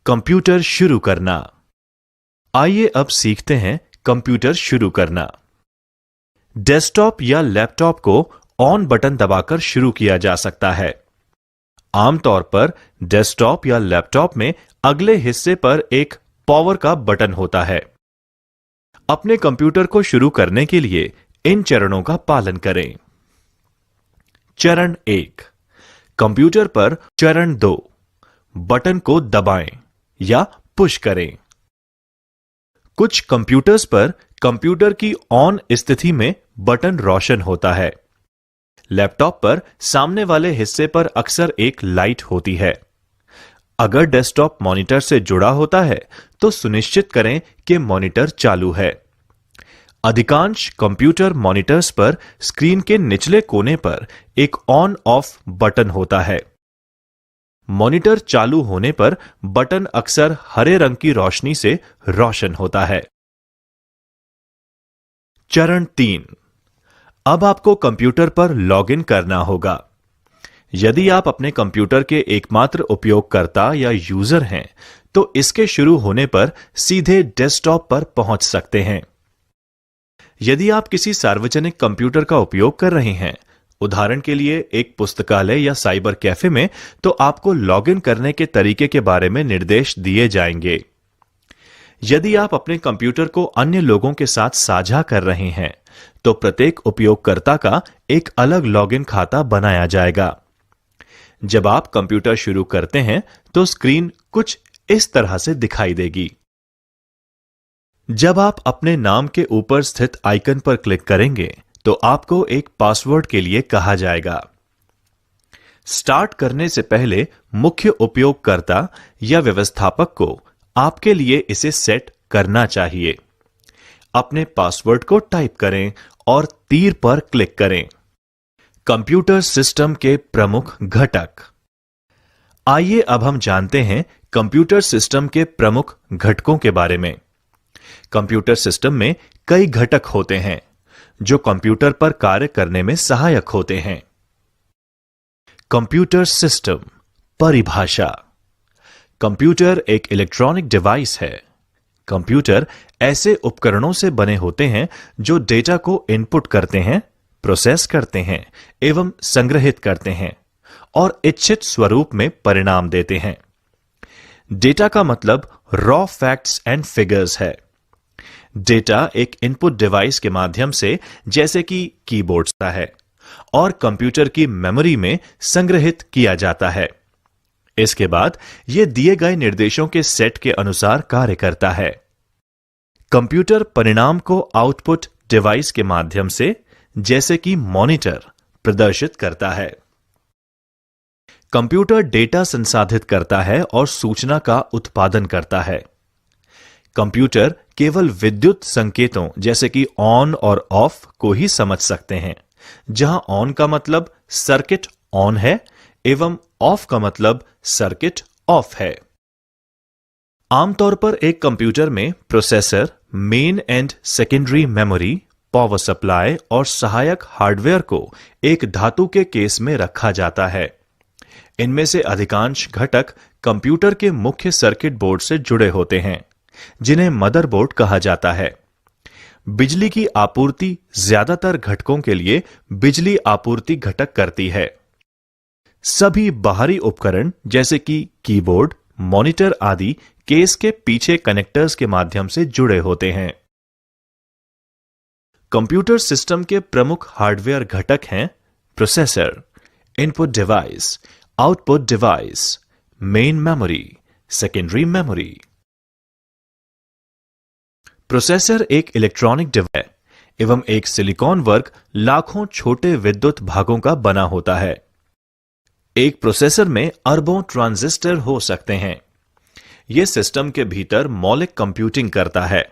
Computer शुरू करना। आइए अब सीखते हैं कंप्यूटर शुरू करना। डेस्कटॉप या लैपटॉप को ऑन बटन दबाकर शुरू किया जा सकता है। आमतौर पर डेस्कटॉप या लैपटॉप में अगले हिस्से पर एक पावर का बटन होता है। अपने कंप्यूटर को शुरू करने के लिए इन चरणों का पालन करें। चरण 1, कंप्यूटर पर। चरण 2, बटन को दबाएं या पुश करें। कुछ कंप्यूटर्स पर कंप्यूटर की ऑन स्थिति में बटन रोशन होता है। लैपटॉप पर सामने वाले हिस्से पर अक्सर एक लाइट होती है। अगर डेस्कटॉप मॉनिटर से जुड़ा होता है तो सुनिश्चित करें कि मॉनिटर चालू है। अधिकांश कंप्यूटर मॉनिटर्स पर स्क्रीन के निचले कोने पर एक ऑन ऑफ बटन होता है। मॉनिटर चालू होने पर बटन अक्सर हरे रंग की रोशनी से रोशन होता है। चरण 3, अब आपको कंप्यूटर पर लॉगिन करना होगा। यदि आप अपने कंप्यूटर के एकमात्र उपयोगकर्ता या यूजर हैं, तो इसके शुरू होने पर सीधे डेस्कटॉप पर पहुंच सकते हैं। यदि आप किसी सार्वजनिक कंप्यूटर का उपयोग कर रहे हैं, उदाहरण के लिए एक पुस्तकालय या साइबर कैफे में, तो आपको लॉगिन करने के तरीके के बारे में निर्देश दिए जाएंगे। यदि आप अपने कंप्यूटर को अन्य लोगों के साथ साझा कर रहे हैं, तो प्रत्येक उपयोगकर्ता का एक अलग लॉगिन खाता बनाया जाएगा। जब आप कंप्यूटर शुरू करते हैं तो स्क्रीन कुछ इस तरह से दिखाई देगी। जब आप अपने नाम के ऊपर स्थित आइकन पर क्लिक करेंगे तो आपको एक पासवर्ड के लिए कहा जाएगा। स्टार्ट करने से पहले मुख्य उपयोगकर्ता या व्यवस्थापक को आपके लिए इसे सेट करना चाहिए। अपने पासवर्ड को टाइप करें और तीर पर क्लिक करें। कंप्यूटर सिस्टम के प्रमुख घटक। आइए अब हम जानते हैं कंप्यूटर सिस्टम के प्रमुख घटकों के बारे में। कंप्यूटर सिस्टम में कई घटक होते हैं जो कंप्यूटर पर कार्य करने में सहायक होते हैं। कंप्यूटर सिस्टम परिभाषा। कंप्यूटर एक इलेक्ट्रॉनिक डिवाइस है। कंप्यूटर ऐसे उपकरणों से बने होते हैं जो डेटा को इनपुट करते हैं, प्रोसेस करते हैं एवं संग्रहित करते हैं और इच्छित स्वरूप में परिणाम देते हैं। डेटा का मतलब रॉ फैक्ट्स एंड फिगर्स है। डेटा एक इनपुट डिवाइस के माध्यम से, जैसे कि कीबोर्ड सा है, और कंप्यूटर की मेमोरी में संग्रहित किया जाता है। इसके बाद यह दिए गए निर्देशों के सेट के अनुसार कार्य करता है। कंप्यूटर परिणाम को आउटपुट डिवाइस के माध्यम से, जैसे कि मॉनिटर, प्रदर्शित करता है। कंप्यूटर डेटा संसाधित करता है और सूचना का उत्पादन करता है। कंप्यूटर केवल विद्युत संकेतों जैसे कि ऑन और ऑफ को ही समझ सकते हैं, जहां ऑन का मतलब सर्किट ऑन है एवं ऑफ का मतलब सर्किट ऑफ है। आमतौर पर एक कंप्यूटर में processor, main and secondary memory, power supply और सहायक हार्डवेयर को एक धातु के केस में रखा जाता है। इनमें से अधिकांश घटक कंप्यूटर के मुख्य सर्किट बोर्ड से जुड़े होते हैं, जिन्हें मदरबोर्ड कहा जाता है। बिजली की आपूर्ति ज्यादातर घटकों के लिए बिजली आपूर्ति घटक करती है। सभी बाहरी उपकरण जैसे कि कीबोर्ड, मॉनिटर आदि केस के पीछे कनेक्टर्स के माध्यम से जुड़े होते हैं। कंप्यूटर सिस्टम के प्रमुख हार्डवेयर घटक हैं processor, input device, output device, main memory, secondary memory. Processor एक इलेक्ट्रॉनिक डिवाइस एवं एक सिलिकॉन वर्क लाखों छोटे विद्युत भागों का बना होता है। एक प्रोसेसर में अरबों ट्रांजिस्टर हो सकते हैं। यह सिस्टम के भीतर मौलिक कंप्यूटिंग करता है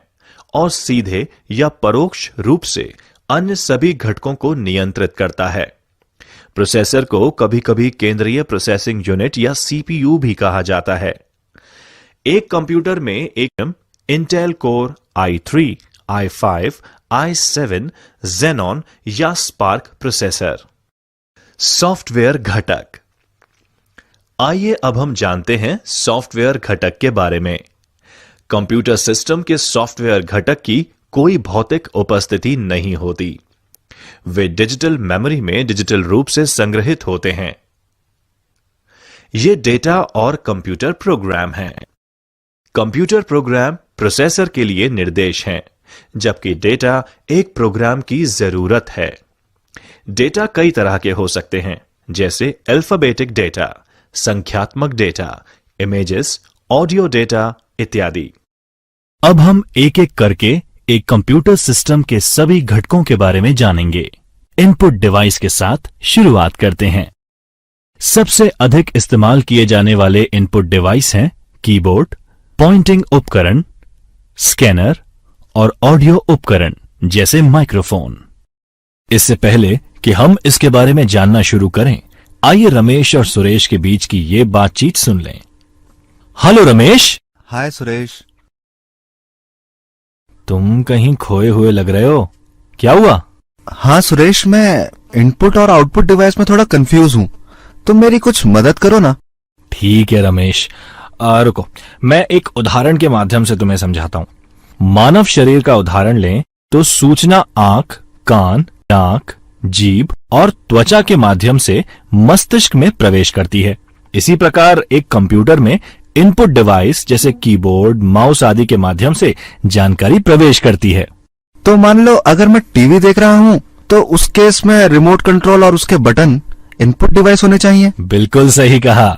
और सीधे या परोक्ष रूप से अन्य सभी घटकों को नियंत्रित करता है। प्रोसेसर को कभी-कभी केंद्रीय प्रोसेसिंग यूनिट या सीपीयू भी कहा जाता है। एक कंप्यूटर में एक Intel core i3, i5, i7, Xenon या स्पार्क प्रोसेसर। सॉफ्टवेयर घटक। आइए अब हम जानते हैं सॉफ्टवेयर घटक के बारे में। कंप्यूटर सिस्टम के सॉफ्टवेयर घटक की कोई भौतिक उपस्थिति नहीं होती। वे डिजिटल मेमोरी में डिजिटल रूप से संग्रहित होते हैं। ये डेटा और कंप्यूटर प्रोग्राम हैं। कंप्यूटर प्रोग्राम प्रोसेसर के लिए निर्देश हैं, जबकि डेटा एक प्रोग्राम की जरूरत है। डेटा कई तरह के हो सकते हैं, जैसे अल्फाबेटिक डेटा, संख्यात्मक डेटा, इमेजेस, ऑडियो डेटा इत्यादि। अब हम एक एक करके एक कंप्यूटर सिस्टम के सभी घटकों के बारे में जानेंगे। इनपुट डिवाइस के साथ शुरुआत करते हैं। सबसे अधिक इस्तेमाल किए जाने वाले इनपुट डिवाइस हैं कीबोर्ड, पॉइंटिंग उपकरण, स्कैनर और ऑडियो उपकरण जैसे माइक्रोफोन। इससे पहले कि हम इसके बारे में जानना शुरू करें, आइए रमेश और सुरेश के बीच की ये बातचीत सुन लें। हेलो रमेश। हाय सुरेश। तुम कहीं खोए हुए लग रहे हो, क्या हुआ? हाँ सुरेश, मैं इनपुट और आउटपुट डिवाइस में थोड़ा कंफ्यूज हूँ, तुम मेरी कुछ मदद करो ना। ठीक है रमेश, रुको, मैं एक उदाहरण के माध्यम से तुम्हें समझाता हूं। मानव शरीर का उदाहरण लें तो सूचना आंख, कान, नाक, जीभ और त्वचा के माध्यम से मस्तिष्क में प्रवेश करती है। इसी प्रकार एक कंप्यूटर में इनपुट डिवाइस जैसे कीबोर्ड, माउस आदि के माध्यम से जानकारी प्रवेश करती है। तो मान लो अगर मैं टीवी देख रहा हूँ तो उस केस में रिमोट कंट्रोल और उसके बटन इनपुट डिवाइस होने चाहिए। बिल्कुल सही कहा।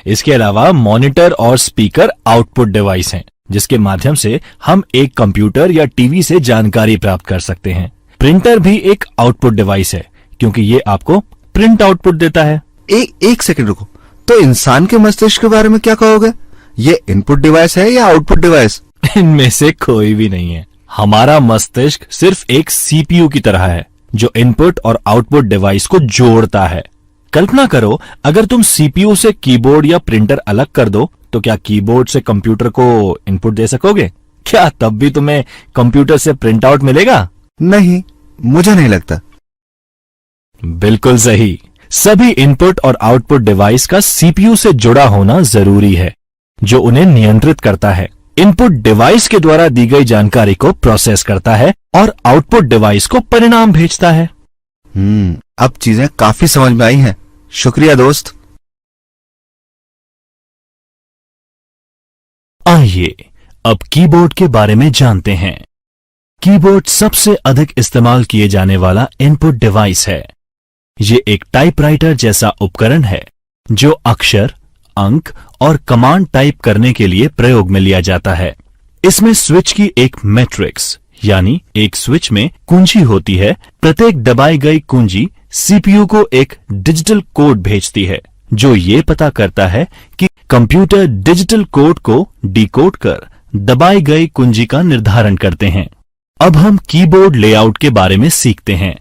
इसके अलावा मॉनिटर और स्पीकर आउटपुट डिवाइस हैं, जिसके माध्यम से हम एक कंप्यूटर या टीवी से जानकारी प्राप्त कर सकते हैं। प्रिंटर भी एक आउटपुट डिवाइस है, क्योंकि ये आपको प्रिंट आउटपुट देता है। एक सेकंड रुको, तो इंसान के मस्तिष्क के बारे में क्या कहोगे? ये इनपुट डिवाइस है या आउटपुट डिवाइस? इनमें से कोई भी नहीं है। हमारा मस्तिष्क सिर्फ एक सीपीयू की तरह है, जो इनपुट और आउटपुट डिवाइस को जोड़ता है। कल्पना करो, अगर तुम सीपीयू से कीबोर्ड या प्रिंटर अलग कर दो, तो क्या कीबोर्ड से कंप्यूटर को इनपुट दे सकोगे? क्या तब भी तुम्हें कंप्यूटर से प्रिंट आउट मिलेगा? नहीं, मुझे नहीं लगता। बिल्कुल सही। सभी इनपुट और आउटपुट डिवाइस का सीपीयू से जुड़ा होना जरूरी है, जो उन्हें नियंत्रित करता है। इनपुट डिवाइस के द्वारा दी गई जानकारी को प्रोसेस करता है और आउटपुट डिवाइस को परिणाम भेजता है। अब चीजें काफी समझ में आई हैं। शुक्रिया दोस्त। आइए अब कीबोर्ड के बारे में जानते हैं। कीबोर्ड सबसे अधिक इस्तेमाल किए जाने वाला इनपुट डिवाइस है। ये एक टाइपराइटर जैसा उपकरण है, जो अक्षर, अंक और कमांड टाइप करने के लिए प्रयोग में लिया जाता है। इसमें स्विच की एक मैट्रिक्स यानी एक स्विच में कुंजी होती है। प्रत्येक दबाई गई कुंजी सीपीयू को एक डिजिटल कोड भेजती है, जो ये पता करता है कि कंप्यूटर डिजिटल कोड को डिकोड कर दबाई गई कुंजी का निर्धारण करते हैं। अब हम कीबोर्ड लेआउट के बारे में सीखते हैं।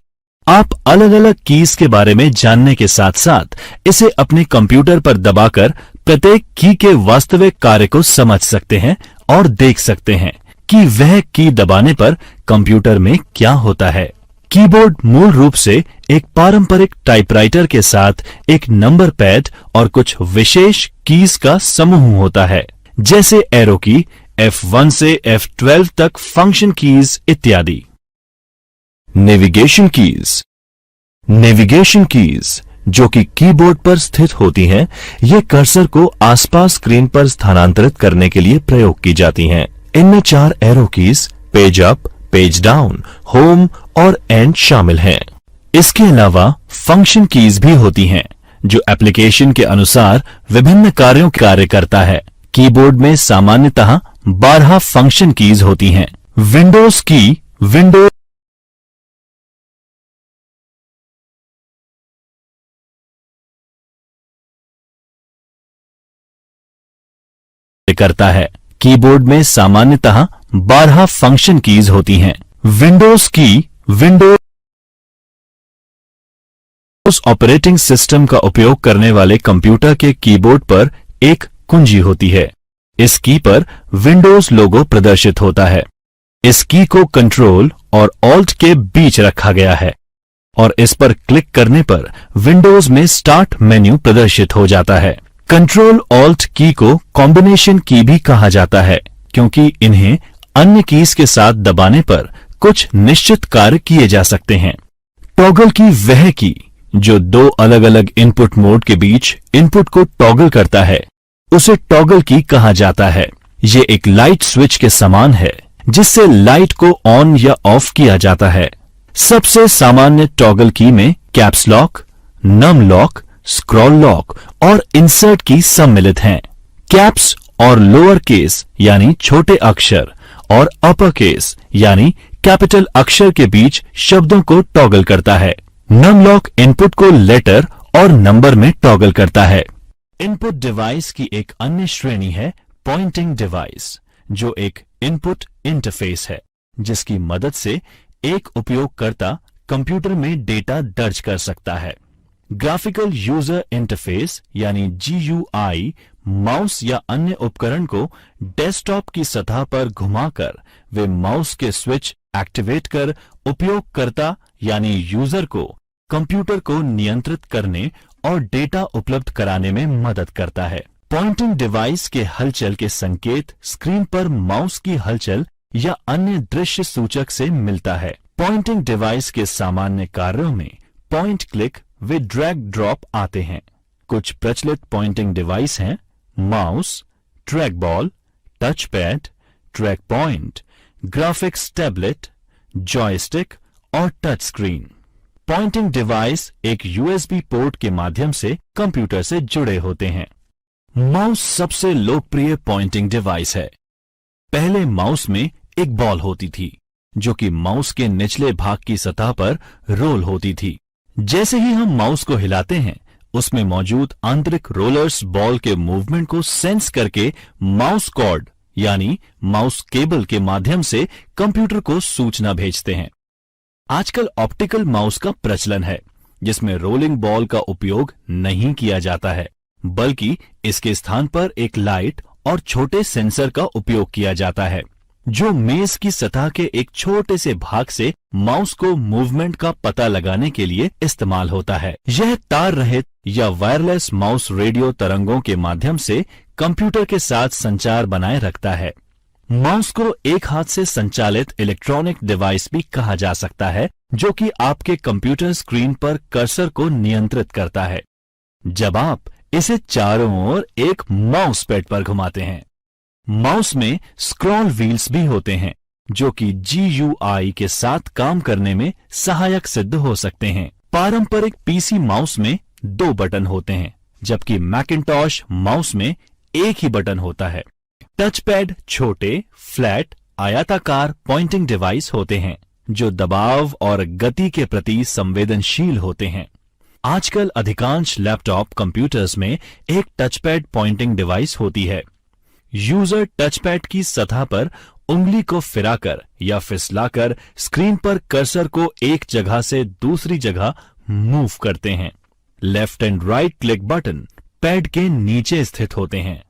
आप अलग अलग कीज के बारे में जानने के साथ साथ इसे अपने कंप्यूटर पर दबाकर प्रत्येक की के वास्तविक कार्य को समझ सकते हैं और देख सकते हैं कि वह की दबाने पर कंप्यूटर में क्या होता है। कीबोर्ड मूल रूप से एक पारंपरिक टाइपराइटर के साथ एक नंबर पैड और कुछ विशेष कीज का समूह होता है, जैसे एरो की, F1 से F12 तक फंक्शन कीज इत्यादि। Navigation keys. नेविगेशन कीज जो कि कीबोर्ड पर स्थित होती हैं, ये कर्सर को आसपास स्क्रीन पर स्थानांतरित करने के लिए प्रयोग की जाती हैं। इनमें 4 arrow keys, page up, page down, home और एंड शामिल हैं। इसके अलावा फंक्शन कीज भी होती हैं, जो एप्लीकेशन के अनुसार विभिन्न कार्यों कार्य करता है। कीबोर्ड में सामान्यतः 12 फंक्शन कीज होती हैं। विंडोज की विंडो करता है। कीबोर्ड में सामान्यतः 12 फंक्शन कीज होती हैं। विंडोज की विंडोज ऑपरेटिंग सिस्टम का उपयोग करने वाले कंप्यूटर के कीबोर्ड पर एक कुंजी होती है। इस की पर विंडोज लोगो प्रदर्शित होता है। इस की को कंट्रोल और ऑल्ट के बीच रखा गया है और इस पर क्लिक करने पर विंडोज में स्टार्ट मेन्यू प्रदर्शित हो जाता है। कंट्रोल ऑल्ट की को कॉम्बिनेशन की भी कहा जाता है, क्योंकि इन्हें अन्य कीज के साथ दबाने पर कुछ निश्चित कार्य किए जा सकते हैं। टॉगल की वह की जो दो अलग अलग इनपुट मोड के बीच इनपुट को टॉगल करता है, उसे टॉगल की कहा जाता है। ये एक लाइट स्विच के समान है जिससे लाइट को ऑन या ऑफ किया जाता है। सबसे सामान्य टॉगल की में caps lock, num lock, scroll lock और इंसर्ट की सम्मिलित हैं। कैप्स और लोअर केस यानी छोटे अक्षर और अपर केस यानी कैपिटल अक्षर के बीच शब्दों को टॉगल करता है। नम लॉक इनपुट को लेटर और नंबर में टॉगल करता है। इनपुट डिवाइस की एक अन्य श्रेणी है पॉइंटिंग डिवाइस, जो एक इनपुट इंटरफेस है जिसकी मदद से एक उपयोगकर्ता कंप्यूटर में डेटा दर्ज कर सकता है। ग्राफिकल यूजर इंटरफेस यानी GUI माउस या अन्य उपकरण को डेस्कटॉप की सतह पर घुमाकर वे माउस के स्विच एक्टिवेट कर उपयोगकर्ता यानी यूजर को कंप्यूटर को नियंत्रित करने और डेटा उपलब्ध कराने में मदद करता है। पॉइंटिंग डिवाइस के हलचल के संकेत स्क्रीन पर माउस की हलचल या अन्य दृश्य सूचक से मिलता है। पॉइंटिंग डिवाइस के सामान्य कार्यों में पॉइंट क्लिक व ड्रैग ड्रॉप आते हैं। कुछ प्रचलित पॉइंटिंग डिवाइस हैं mouse, track ball, touch pad, track point, graphics tablet, joystick और टच स्क्रीन। पॉइंटिंग डिवाइस एक USB पोर्ट के माध्यम से कंप्यूटर से जुड़े होते हैं। माउस सबसे लोकप्रिय पॉइंटिंग डिवाइस है। पहले माउस में एक बॉल होती थी जो कि माउस के निचले भाग की सतह पर रोल होती थी। जैसे ही हम माउस को हिलाते हैं, उसमें मौजूद आंतरिक रोलर्स बॉल के मूवमेंट को सेंस करके माउस कॉर्ड यानी माउस केबल के माध्यम से कंप्यूटर को सूचना भेजते हैं। आजकल ऑप्टिकल माउस का प्रचलन है जिसमें रोलिंग बॉल का उपयोग नहीं किया जाता है, बल्कि इसके स्थान पर एक लाइट और छोटे सेंसर का उपयोग किया जाता है जो मेज की सतह के एक छोटे से भाग से माउस को मूवमेंट का पता लगाने के लिए इस्तेमाल होता है। यह तार रहित या वायरलेस माउस रेडियो तरंगों के माध्यम से कंप्यूटर के साथ संचार बनाए रखता है। माउस को एक हाथ से संचालित इलेक्ट्रॉनिक डिवाइस भी कहा जा सकता है, जो कि आपके कंप्यूटर स्क्रीन पर कर्सर को नियंत्रित करता है जब आप इसे चारों ओर एक माउस पैड पर घुमाते हैं। माउस में स्क्रॉल व्हील्स भी होते हैं जो कि GUI के साथ काम करने में सहायक सिद्ध हो सकते हैं। पारंपरिक PC माउस में 2 बटन होते हैं, जबकि मैकिन्टॉश माउस में एक ही बटन होता है। टच पैड छोटे, फ्लैट, आयताकार पॉइंटिंग डिवाइस होते हैं जो दबाव और गति के प्रति संवेदनशील होते हैं। आजकल अधिकांश लैपटॉप कंप्यूटर्स में एक टच पैड पॉइंटिंग डिवाइस होती है। यूजर टच पैड की सतह पर उंगली को फिराकर या फिसलाकर स्क्रीन पर कर्सर को एक जगह से दूसरी जगह मूव करते हैं। Left and right click button pad के नीचे स्थित होते हैं।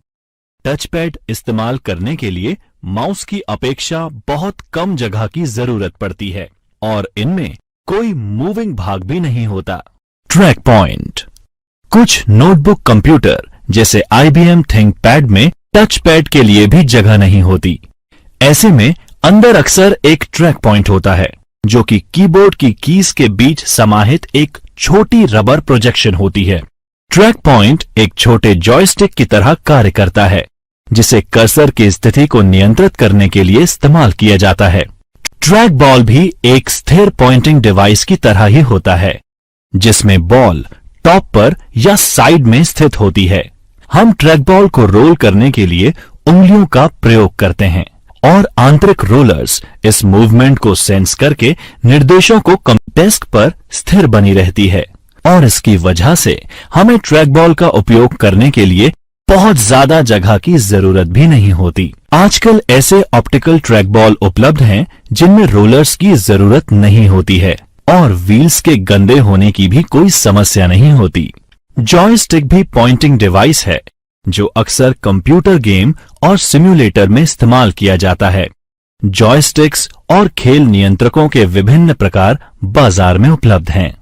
टच पैड इस्तेमाल करने के लिए माउस की अपेक्षा बहुत कम जगह की जरूरत पड़ती है और इनमें कोई मूविंग भाग भी नहीं होता। Track point. कुछ नोटबुक कंप्यूटर जैसे IBM थिंकपैड में टच पैड के लिए भी जगह नहीं होती। ऐसे में अंदर अक्सर एक ट्रैक पॉइंट होता है जो कि कीबोर्ड की कीज के बीच समाहित एक छोटी रबर प्रोजेक्शन होती है। ट्रैक पॉइंट एक छोटे जॉयस्टिक की तरह कार्य करता है जिसे कर्सर की स्थिति को नियंत्रित करने के लिए इस्तेमाल किया जाता है। ट्रैक बॉल भी एक स्थिर पॉइंटिंग डिवाइस की तरह ही होता है जिसमें बॉल टॉप पर या साइड में स्थित होती है। हम ट्रैक बॉल को रोल करने के लिए उंगलियों का प्रयोग करते हैं और आंतरिक रोलर्स इस मूवमेंट को सेंस करके निर्देशों को डेस्क पर स्थिर बनी रहती है और इसकी वजह से हमें ट्रैक बॉल का उपयोग करने के लिए बहुत ज्यादा जगह की जरूरत भी नहीं होती। आजकल ऐसे ऑप्टिकल ट्रैक बॉल उपलब्ध हैं जिनमें रोलर्स की जरूरत नहीं होती है और व्हील्स के गंदे होने की भी कोई समस्या नहीं होती। जॉयस्टिक भी पॉइंटिंग डिवाइस है जो अक्सर कंप्यूटर गेम और सिम्युलेटर में इस्तेमाल किया जाता है। जॉयस्टिक्स और खेल नियंत्रकों के विभिन्न प्रकार बाजार में उपलब्ध हैं।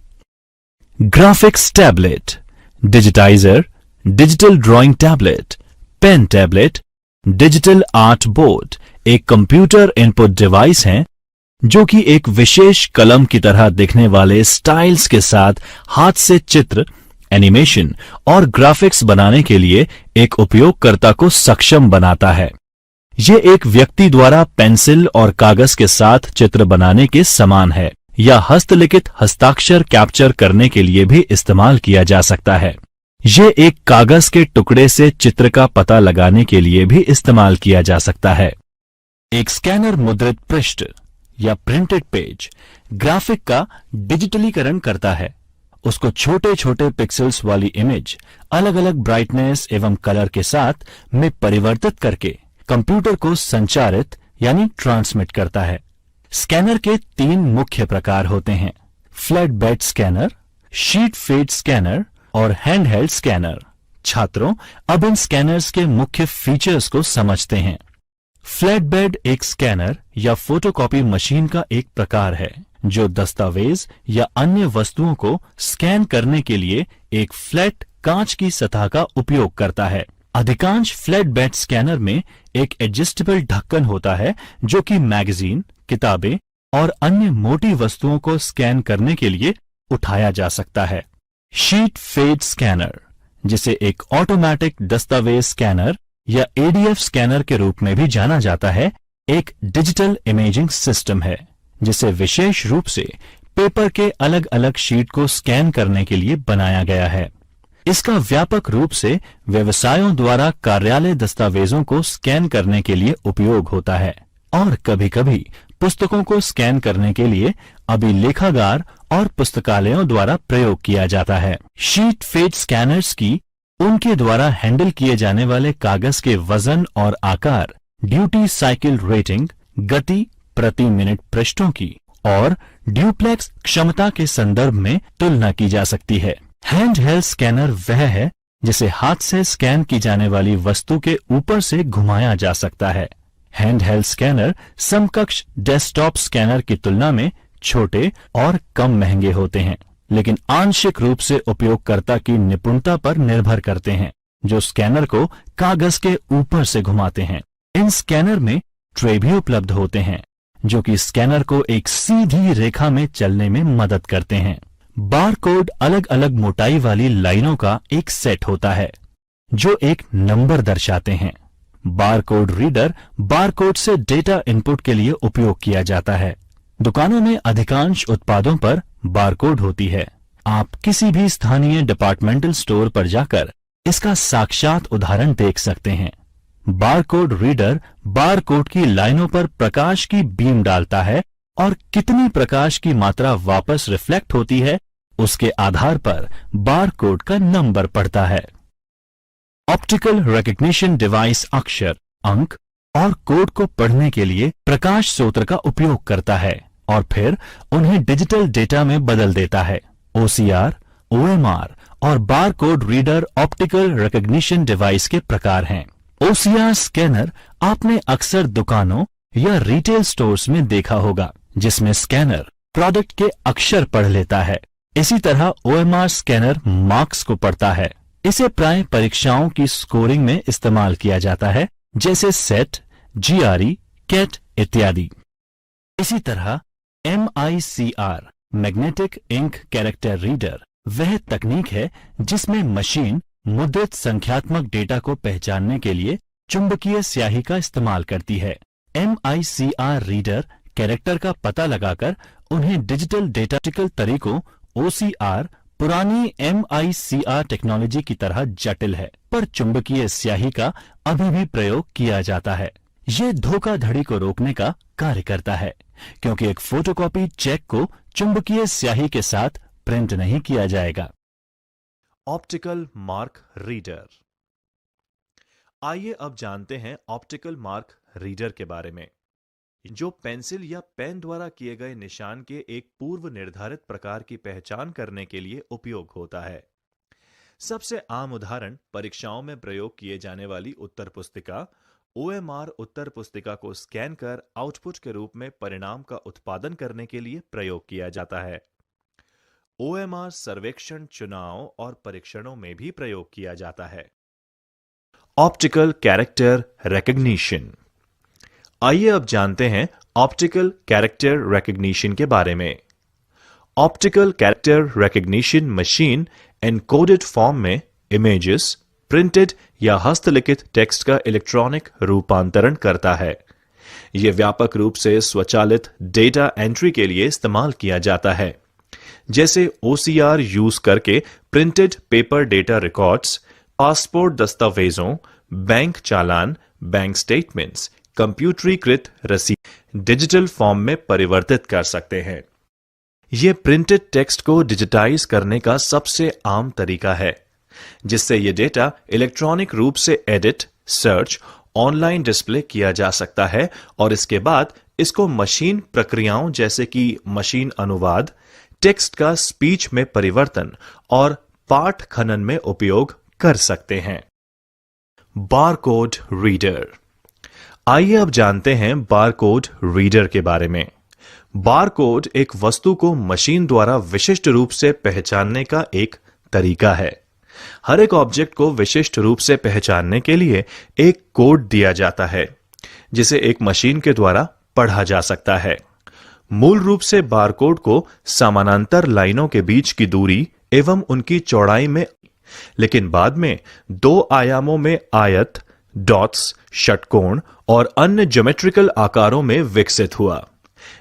Graphics tablet, digitizer, digital drawing tablet, pen tablet, digital art board एक कंप्यूटर इनपुट डिवाइस हैं जो कि एक विशेष कलम की तरह दिखने वाले स्टाइल्स के साथ हाथ से चित्र, एनिमेशन और ग्राफिक्स बनाने के लिए एक उपयोगकर्ता को सक्षम बनाता है। ये एक व्यक्ति द्वारा पेंसिल और कागज के साथ चित्र बनाने के समान है या हस्तलिखित हस्ताक्षर कैप्चर करने के लिए भी इस्तेमाल किया जा सकता है। ये एक कागज के टुकड़े से चित्र का पता लगाने के लिए भी इस्तेमाल किया जा सकता है। एक स्कैनर मुद्रित पृष्ठ या प्रिंटेड पेज ग्राफिक का डिजिटलीकरण करता है। उसको छोटे छोटे पिक्सेल्स वाली इमेज अलग अलग ब्राइटनेस एवं कलर के साथ में परिवर्तित करके कंप्यूटर को संचारित यानी ट्रांसमिट करता है। स्कैनर के 3 मुख्य प्रकार होते हैं: flat bed scanner, sheet fed scanner और हैंडहेल्ड स्कैनर। छात्रों, अब इन स्कैनर्स के मुख्य फीचर्स को समझते हैं। फ्लैट बेड एक स्कैनर या फोटोकॉपी मशीन का एक प्रकार है जो दस्तावेज या अन्य वस्तुओं को स्कैन करने के लिए एक फ्लैट कांच की सतह का उपयोग करता है। अधिकांश फ्लैट बेड स्कैनर में एक एडजस्टेबल ढक्कन होता है जो कि मैगजीन, किताबें और अन्य मोटी वस्तुओं को स्कैन करने के लिए उठाया जा सकता है। शीट फेड स्कैनर, जिसे एक ऑटोमेटिक दस्तावेज स्कैनर या एडीएफ स्कैनर के रूप में भी जाना जाता है, एक डिजिटल इमेजिंग सिस्टम है जिसे विशेष रूप से पेपर के अलग अलग शीट को स्कैन करने के लिए बनाया गया है। इसका व्यापक रूप से व्यवसायों द्वारा कार्यालय दस्तावेजों को स्कैन करने के लिए उपयोग होता है और कभी-कभी पुस्तकों को स्कैन करने के लिए अभिलेखागार और पुस्तकालयों द्वारा प्रयोग किया जाता है। शीट फेड स्कैनर्स की उनके द्वारा हैंडल किए जाने वाले कागज के वजन और आकार, ड्यूटी साइकिल रेटिंग, गति प्रति मिनट पृष्ठों की और ड्यूप्लेक्स क्षमता के संदर्भ में तुलना की जा सकती है। हैंडहेल्ड स्कैनर वह है जिसे हाथ से स्कैन की जाने वाली वस्तु के ऊपर से घुमाया जा सकता है। हैंडहेल्ड स्कैनर समकक्ष डेस्कटॉप स्कैनर की तुलना में छोटे और कम महंगे होते हैं, लेकिन आंशिक रूप से उपयोगकर्ता की निपुणता पर निर्भर करते हैं जो स्कैनर को कागज के ऊपर से घुमाते हैं। इन स्कैनर में ट्रे भी उपलब्ध होते हैं जो कि स्कैनर को एक सीधी रेखा में चलने में मदद करते हैं। बारकोड अलग अलग मोटाई वाली लाइनों का एक सेट होता है जो एक नंबर दर्शाते हैं। बारकोड रीडर बारकोड से डेटा इनपुट के लिए उपयोग किया जाता है। दुकानों में अधिकांश उत्पादों पर बारकोड होती है। आप किसी भी स्थानीय डिपार्टमेंटल स्टोर पर जाकर इसका साक्षात उदाहरण देख सकते हैं। बारकोड रीडर बारकोड की लाइनों पर प्रकाश की बीम डालता है और कितनी प्रकाश की मात्रा वापस रिफ्लेक्ट होती है उसके आधार पर बारकोड का नंबर पढ़ता है। ऑप्टिकल रिकग्निशन डिवाइस अक्षर, अंक और कोड को पढ़ने के लिए प्रकाश स्रोत का उपयोग करता है और फिर उन्हें डिजिटल डेटा में बदल देता है। ओसीआर, ओएमआर और barcode reader optical recognition device के प्रकार हैं। ओसीआर स्कैनर आपने अक्सर दुकानों या रिटेल स्टोर्स में देखा होगा जिसमें स्कैनर प्रोडक्ट के अक्षर पढ़ लेता है। इसी तरह ओएमआर स्कैनर मार्क्स को पढ़ता है। इसे प्राय परीक्षाओं की स्कोरिंग में इस्तेमाल किया जाता है जैसे सेट, जीआरई, कैट इत्यादि। इसी तरह MICR magnetic ink character reader वह तकनीक है जिसमें मशीन मुद्रित संख्यात्मक डेटा को पहचानने के लिए चुंबकीय स्याही का इस्तेमाल करती है। MICR रीडर कैरेक्टर का पता लगाकर उन्हें डिजिटल डेटाटिकल तरीकों OCR पुरानी MICR टेक्नोलॉजी की तरह जटिल है, पर चुंबकीय स्याही का अभी भी प्रयोग किया जाता है। ये धोखाधड़ी को रोकने का कार्य करता है क्योंकि एक फोटोकॉपी चेक को चुंबकीय स्याही के साथ प्रिंट नहीं किया जाएगा। Optical mark reader. आइए अब जानते हैं ऑप्टिकल मार्क रीडर के बारे में, जो पेंसिल या पेन द्वारा किए गए निशान के एक पूर्व निर्धारित प्रकार की पहचान करने के लिए उपयोग होता है। सबसे आम उदाहरण परीक्षाओं में प्रयोग किए जाने वाली उत्तर पुस्तिका OMR उत्तर पुस्तिका को स्कैन कर आउटपुट के रूप में परिणाम का उत्पादन करने के लिए प्रयोग किया जाता है। OMR सर्वेक्षण चुनाव और परीक्षणों में भी प्रयोग किया जाता है। Optical character recognition. आइए अब जानते हैं ऑप्टिकल कैरेक्टर रिकग्निशन के बारे में। Optical character recognition machine encoded form में इमेजेस, प्रिंटेड या हस्तलिखित टेक्स्ट का इलेक्ट्रॉनिक रूपांतरण करता है। यह व्यापक रूप से स्वचालित डेटा एंट्री के लिए इस्तेमाल किया जाता है, जैसे OCR यूज करके printed paper data records, passport दस्तावेजों, बैंक चालान, बैंक स्टेटमेंट्स, कंप्यूटरीकृत रसीद डिजिटल फॉर्म में परिवर्तित कर सकते हैं। यह प्रिंटेड टेक्स्ट को डिजिटाइज करने का सबसे आम तरीका है, जिससे यह डेटा इलेक्ट्रॉनिक रूप से एडिट, सर्च, ऑनलाइन डिस्प्ले किया जा सकता है और इसके बाद इसको मशीन प्रक्रियाओं जैसे कि मशीन अनुवाद, टेक्स्ट का स्पीच में परिवर्तन और पाठ खनन में उपयोग कर सकते हैं। Barcode reader. आइए अब जानते हैं बारकोड रीडर के बारे में। बारकोड एक वस्तु को मशीन द्वारा विशिष्ट रूप से पहचानने का एक तरीका है। हर एक ऑब्जेक्ट को विशिष्ट रूप से पहचानने के लिए एक कोड दिया जाता है, जिसे एक मशीन के द्वारा पढ़ा जा सकता है। मूल रूप से बारकोड को समानांतर लाइनों के बीच की दूरी एवं उनकी चौड़ाई में, लेकिन बाद में 2 आयामों में आयत, डॉट्स, षटकोण और अन्य ज्योमेट्रिकल आकारों में विकसित हुआ।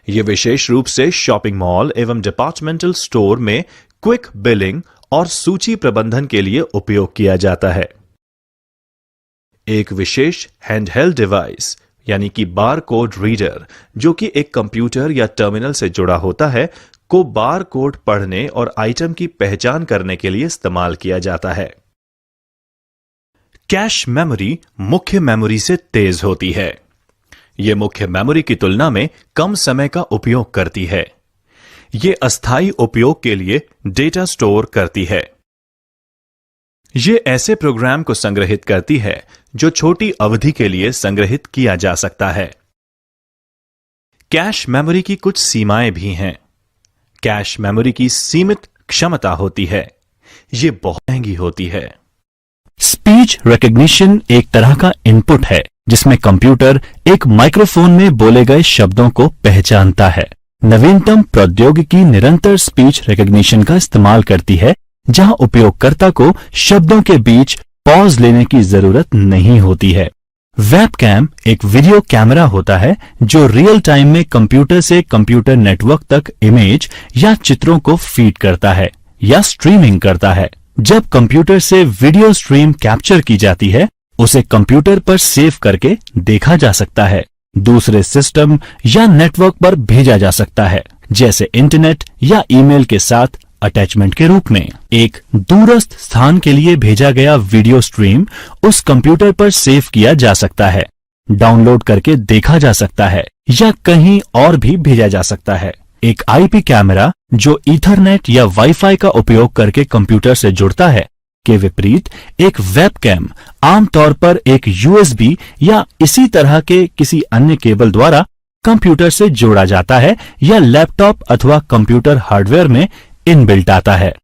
यह विशेष रूप से शॉपिंग मॉल एवं डिपार्टमेंटल स्टोर में क्विक बिलिंग और सूची प्रबंधन के लिए उपयोग किया जाता है। एक विशेष हैंडहेल्ड डिवाइस यानी कि बारकोड रीडर, जो कि एक कंप्यूटर या टर्मिनल से जुड़ा होता है, को बारकोड पढ़ने और आइटम की पहचान करने के लिए इस्तेमाल किया जाता है। कैश मेमोरी मुख्य मेमोरी से तेज होती है। यह मुख्य मेमोरी की तुलना में कम समय का उपयोग करती है। यह अस्थायी उपयोग के लिए डेटा स्टोर करती है। यह ऐसे प्रोग्राम को संग्रहित करती है जो छोटी अवधि के लिए संग्रहित किया जा सकता है। कैश मेमोरी की कुछ सीमाएं भी हैं। कैश मेमोरी की सीमित क्षमता होती है। यह बहुत महंगी होती है। स्पीच रिकग्निशन एक तरह का इनपुट है जिसमें कंप्यूटर एक माइक्रोफोन में बोले गए शब्दों को पहचानता है। नवीनतम प्रौद्योगिकी निरंतर स्पीच रिकग्निशन का इस्तेमाल करती है, जहां उपयोगकर्ता को शब्दों के बीच पॉज लेने की जरूरत नहीं होती है। वेबकैम एक वीडियो कैमरा होता है जो रियल टाइम में कंप्यूटर से कंप्यूटर नेटवर्क तक इमेज या चित्रों को फीड करता है या स्ट्रीमिंग करता है। जब कंप्यूटर से वीडियो स्ट्रीम कैप्चर की जाती है, उसे कंप्यूटर पर सेव करके देखा जा सकता है, दूसरे सिस्टम या नेटवर्क पर भेजा जा सकता है, जैसे इंटरनेट या ईमेल के साथ अटैचमेंट के रूप में। एक दूरस्थ स्थान के लिए भेजा गया वीडियो स्ट्रीम उस कंप्यूटर पर सेव किया जा सकता है, डाउनलोड करके देखा जा सकता है या कहीं और भी भेजा जा सकता है। एक आईपी कैमरा जो ईथरनेट या वाईफाई का उपयोग करके कंप्यूटर से जुड़ता है, के विपरीत एक वेबकैम आमतौर पर एक यूएसबी या इसी तरह के किसी अन्य केबल द्वारा कंप्यूटर से जोड़ा जाता है या लैपटॉप अथवा कंप्यूटर हार्डवेयर में इनबिल्ट आता है।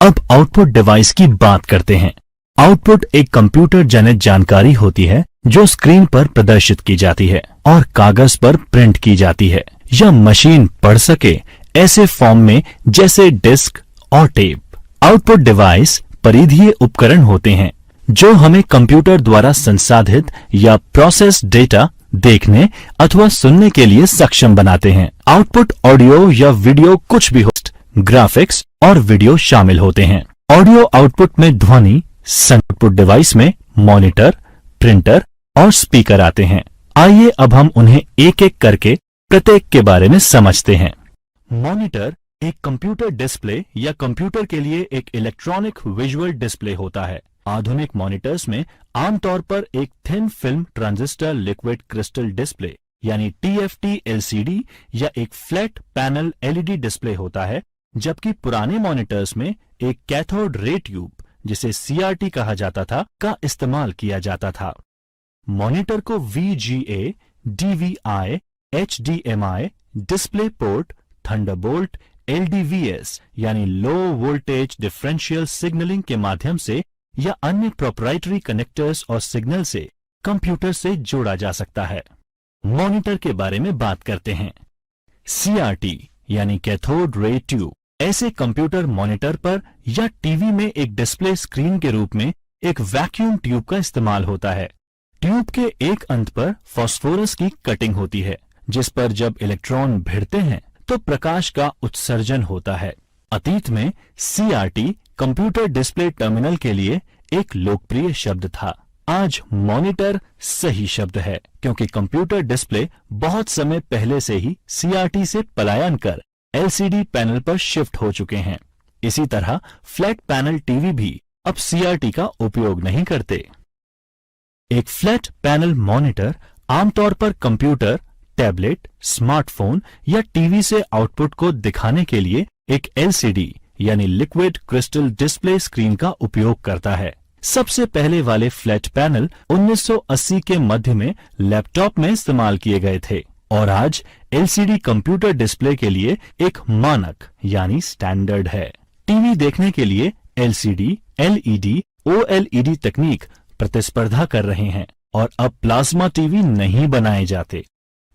अब आउटपुट डिवाइस की बात करते हैं। आउटपुट एक कंप्यूटर जनित जानकारी होती है जो स्क्रीन पर प्रदर्शित की जाती है और कागज पर प्रिंट की जाती है या मशीन पढ़ सके ऐसे फॉर्म में जैसे डिस्क और टेप। आउटपुट डिवाइस परिधीय उपकरण होते हैं जो हमें कंप्यूटर द्वारा संसाधित या प्रोसेस डेटा देखने अथवा सुनने के लिए सक्षम बनाते हैं। आउटपुट ऑडियो या वीडियो कुछ भी हो, ग्राफिक्स और वीडियो शामिल होते हैं। ऑडियो आउटपुट में ध्वनि, आउटपुट डिवाइस में मॉनिटर, प्रिंटर और स्पीकर आते हैं। आइए अब हम उन्हें एक एक करके प्रत्येक के बारे में समझते हैं। मॉनिटर एक कंप्यूटर डिस्प्ले या कंप्यूटर के लिए एक इलेक्ट्रॉनिक विजुअल डिस्प्ले होता है। आधुनिक मॉनिटर्स में आमतौर पर एक thin film transistor liquid crystal display यानी TFT LCD या एक फ्लैट पैनल LED डिस्प्ले होता है, जबकि पुराने मॉनिटर्स में एक कैथोड रे ट्यूब, जिसे CRT कहा जाता था, का इस्तेमाल किया जाता था। मॉनिटर को VGA, DVI, HDMI, display port, Thunderbolt, LDVS यानी लो वोल्टेज डिफरेंशियल सिग्नलिंग के माध्यम से या अन्य प्रोप्राइटरी कनेक्टर्स और सिग्नल से कंप्यूटर से जोड़ा जा सकता है। मॉनिटर के बारे में बात करते हैं। CRT यानी कैथोड रे ट्यूब ऐसे कंप्यूटर मॉनिटर पर या टीवी में एक डिस्प्ले स्क्रीन के रूप में एक वैक्यूम ट्यूब का इस्तेमाल होता है। ट्यूब के एक अंत पर फास्फोरस की कटिंग होती है, जिस पर जब इलेक्ट्रॉन भिड़ते हैं तो प्रकाश का उत्सर्जन होता है। अतीत में CRT कंप्यूटर डिस्प्ले टर्मिनल के लिए एक लोकप्रिय शब्द था। आज मॉनिटर सही शब्द है, क्योंकि कंप्यूटर डिस्प्ले बहुत समय पहले से ही CRT से पलायन कर LCD पैनल पर शिफ्ट हो चुके हैं। इसी तरह फ्लैट पैनल टीवी भी अब CRT का उपयोग नहीं करते। एक फ्लैट पैनल मॉनिटर आमतौर पर कंप्यूटर, टैबलेट, स्मार्टफोन या टीवी से आउटपुट को दिखाने के लिए एक LCD यानी लिक्विड क्रिस्टल डिस्प्ले स्क्रीन का उपयोग करता है। सबसे पहले वाले फ्लैट पैनल 1980 के मध्य में लैपटॉप में इस्तेमाल किए गए थे और आज LCD कंप्यूटर डिस्प्ले के लिए एक मानक यानी स्टैंडर्ड है। टीवी देखने के लिए LCD, LED, OLED तकनीक प्रतिस्पर्धा कर रहे हैं और अब प्लाज्मा टीवी नहीं बनाए जाते।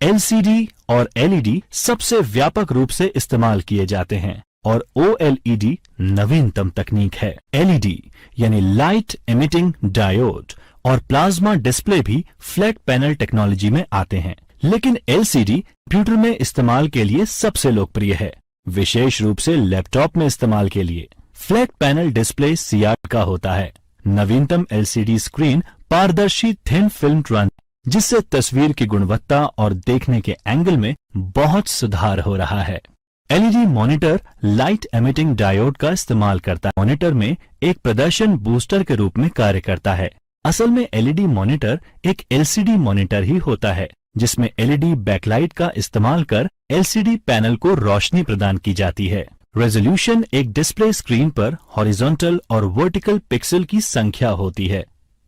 LCD और LED सबसे व्यापक रूप से इस्तेमाल किए जाते हैं और OLED नवीनतम तकनीक है। LED यानी लाइट एमिटिंग डायोड और प्लाज्मा डिस्प्ले भी फ्लैट पैनल टेक्नोलॉजी में आते हैं, लेकिन LCD कंप्यूटर में इस्तेमाल के लिए सबसे लोकप्रिय है, विशेष रूप से लैपटॉप में इस्तेमाल के लिए। फ्लैट पैनल डिस्प्ले CRT का होता है। नवीनतम LCD स्क्रीन पारदर्शी थिन फिल्म ट्रांस, जिससे तस्वीर की गुणवत्ता और देखने के एंगल में बहुत सुधार हो रहा है। LED monitor light emitting diode का इस्तेमाल करता है। मॉनिटर में एक प्रदर्शन बूस्टर के रूप में कार्य करता है। असल में LED मॉनिटर एक LCD मॉनिटर ही होता है, जिसमें LED बैकलाइट का इस्तेमाल कर LCD पैनल को रोशनी प्रदान की जाती है। रेजोल्यूशन एक डिस्प्ले स्क्रीन पर हॉरिजॉन्टल और वर्टिकल पिक्सल की संख्या होती है।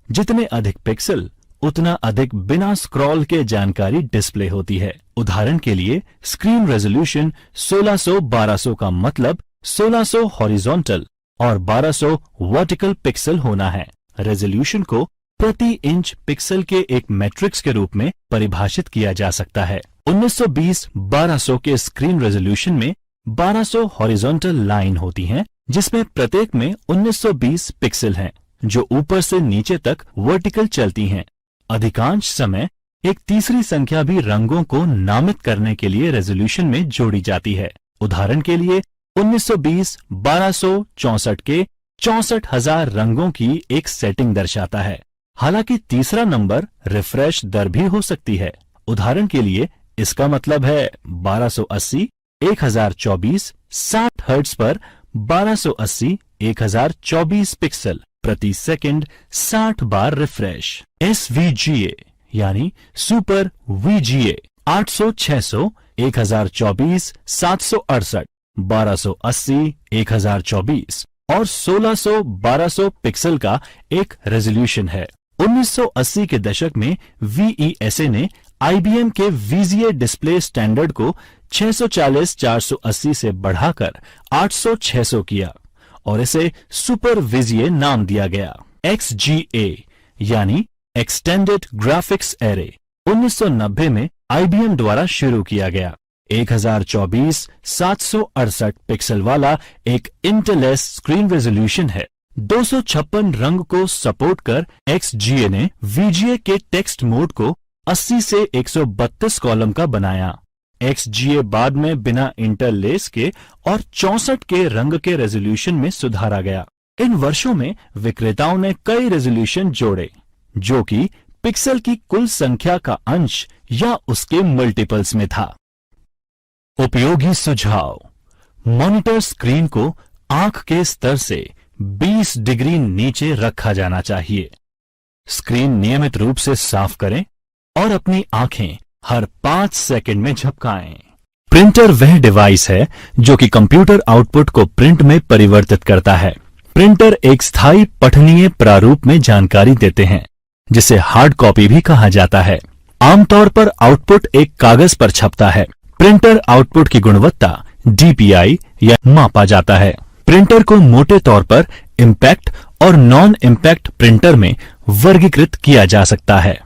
जितने अधिक पिक्सल उतना अधिक बिना स्क्रॉल के जानकारी डिस्प्ले होती है। उदाहरण के लिए स्क्रीन रेजोल्यूशन 1600-1200 का मतलब 1600 हॉरिजॉन्टल और 1200 वर्टिकल पिक्सल होना है। रेजोल्यूशन को प्रति इंच पिक्सल के एक मैट्रिक्स के रूप में परिभाषित किया जा सकता है। 1920-1200 के स्क्रीन रेजोल्यूशन में 1200 हॉरिजॉन्टल लाइन होती हैं, जिसमें प्रत्येक में 1920 पिक्सल हैं, जो ऊपर से नीचे तक वर्टिकल चलती हैं। अधिकांश समय एक तीसरी संख्या भी रंगों को नामित करने के लिए रेजोल्यूशन में जोड़ी जाती है। उदाहरण के लिए 1920-1264 के 64,000 रंगों की एक सेटिंग दर्शाता है। हालांकि तीसरा नंबर रिफ्रेश दर भी हो सकती है। उदाहरण के लिए इसका मतलब है 1280 1024 60 हर्ट्ज पर 1280 1024 पिक्सल प्रति सेकंड 60 बार रिफ्रेश। SVGA यानी सुपर VGA 800 600 1024 768 1280 1024 और 1600 1200 पिक्सल का एक रेजोल्यूशन है। 1980 के दशक में VESA ने IBM के VGA डिस्प्ले स्टैंडर्ड को 640-480 से बढ़ाकर 800-600 किया और इसे सुपर VGA नाम दिया गया। XGA यानी एक्सटेंडेड ग्राफिक्स एरे 1990 में IBM द्वारा शुरू किया गया। 1024 768 पिक्सल वाला एक इंटेलेस स्क्रीन रेजोल्यूशन है। 256 रंग को सपोर्ट कर XGA ने VGA के टेक्स्ट मोड को 80 से 132 कॉलम का बनाया। XGA बाद में बिना इंटरलेस के और 64 के रंग के रेजोल्यूशन में सुधारा गया। इन वर्षों में विक्रेताओं ने कई रेजोल्यूशन जोड़े, जो कि पिक्सल की कुल संख्या का अंश या उसके मल्टीपल्स में था। उपयोगी सुझाव: मॉनिटर स्क्रीन को आंख के स्तर से 20 डिग्री नीचे रखा जाना चाहिए। स्क्रीन नियमित रूप से साफ करें और अपनी आंखें हर 5 सेकंड में झपकाएं। प्रिंटर वह डिवाइस है जो कि कंप्यूटर आउटपुट को प्रिंट में परिवर्तित करता है। प्रिंटर एक स्थायी पठनीय प्रारूप में जानकारी देते हैं, जिसे हार्ड कॉपी भी कहा जाता है। आमतौर पर आउटपुट एक कागज पर छपता है। प्रिंटर आउटपुट की गुणवत्ता DPI या मापा जाता है। प्रिंटर को मोटे तौर पर इम्पैक्ट और नॉन इम्पैक्ट प्रिंटर में वर्गीकृत किया जा सकता है।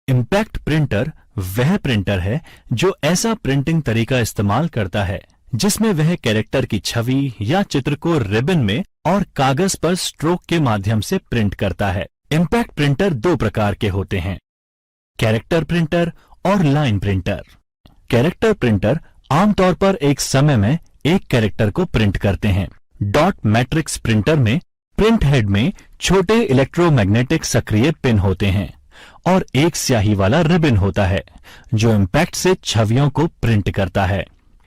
इम्पैक्ट प्रिंटर वह प्रिंटर है जो ऐसा प्रिंटिंग तरीका इस्तेमाल करता है जिसमें वह कैरेक्टर की छवि या चित्र को रिबन में और कागज पर स्ट्रोक के माध्यम से प्रिंट करता है। इम्पैक्ट प्रिंटर दो प्रकार के होते हैं, कैरेक्टर प्रिंटर और लाइन प्रिंटर। कैरेक्टर प्रिंटर आमतौर पर एक समय में एक कैरेक्टर को प्रिंट करते हैं। डॉट मैट्रिक्स प्रिंटर में प्रिंट हेड में छोटे इलेक्ट्रोमैग्नेटिक सक्रिय पिन होते हैं और एक स्याही वाला रिबन होता है जो इम्पैक्ट से छवियों को प्रिंट करता है।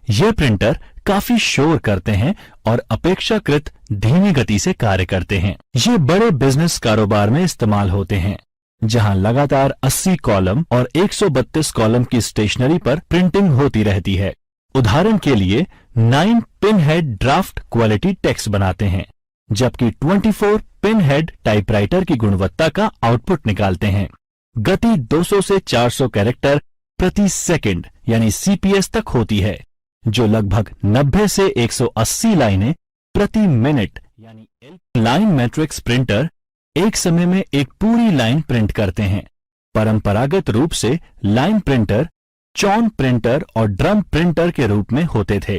ये प्रिंटर काफी शोर करते हैं और अपेक्षाकृत धीमी गति से कार्य करते हैं। ये बड़े बिजनेस कारोबार में इस्तेमाल होते हैं जहां लगातार 80 कॉलम और 132 कॉलम की स्टेशनरी पर प्रिंटिंग होती रहती है। उदाहरण के लिए 9 pin head draft quality text बनाते हैं, जबकि 24 पिन हेड टाइपराइटर की गुणवत्ता का आउटपुट निकालते हैं। गति 200 से 400 कैरेक्टर प्रति सेकंड यानी सीपीएस तक होती है, जो लगभग 90 से 180 लाइनें प्रति मिनट यानी लाइन मैट्रिक्स प्रिंटर एक समय में एक पूरी लाइन प्रिंट करते हैं। परंपरागत रूप से लाइन प्रिंटर चॉन प्रिंटर और ड्रम प्रिंटर के रूप में होते थे।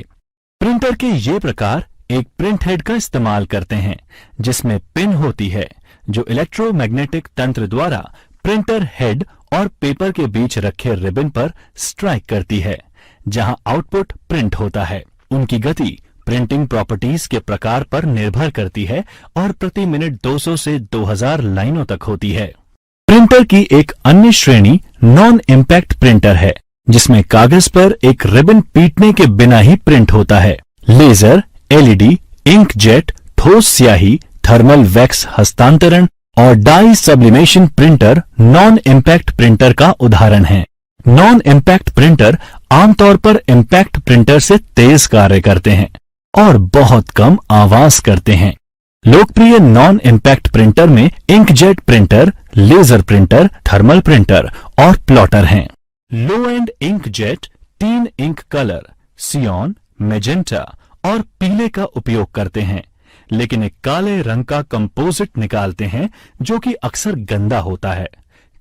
प्रिंटर के ये प्रकार एक प्रिंट हेड का इस्तेमाल करते हैं जिसमें पिन होती है जो इलेक्ट्रोमैग्नेटिक तंत्र द्वारा प्रिंटर हेड और पेपर के बीच रखे रिबन पर स्ट्राइक करती है, जहां आउटपुट प्रिंट होता है। उनकी गति प्रिंटिंग प्रॉपर्टीज के प्रकार पर निर्भर करती है और प्रति मिनट 200 से 2000 लाइनों तक होती है। प्रिंटर की एक अन्य श्रेणी नॉन इम्पैक्ट प्रिंटर है जिसमें कागज पर एक रिबन पीटने के बिना ही प्रिंट होता है। लेजर, एलईडी, इंकजेट, ठोस स्याही, थर्मल वैक्स हस्तांतरण और dye sublimation printer non impact printer का उदाहरण है। नॉन इम्पैक्ट प्रिंटर आमतौर पर इम्पैक्ट प्रिंटर से तेज कार्य करते हैं और बहुत कम आवाज करते हैं। लोकप्रिय नॉन इम्पैक्ट प्रिंटर में inkjet printer, laser printer, thermal printer और प्लॉटर हैं। Low end inkjet 3 ink colour cyan, magenta और पीले का उपयोग करते हैं, लेकिन एक काले रंग का कंपोजिट निकालते हैं जो कि अक्सर गंदा होता है।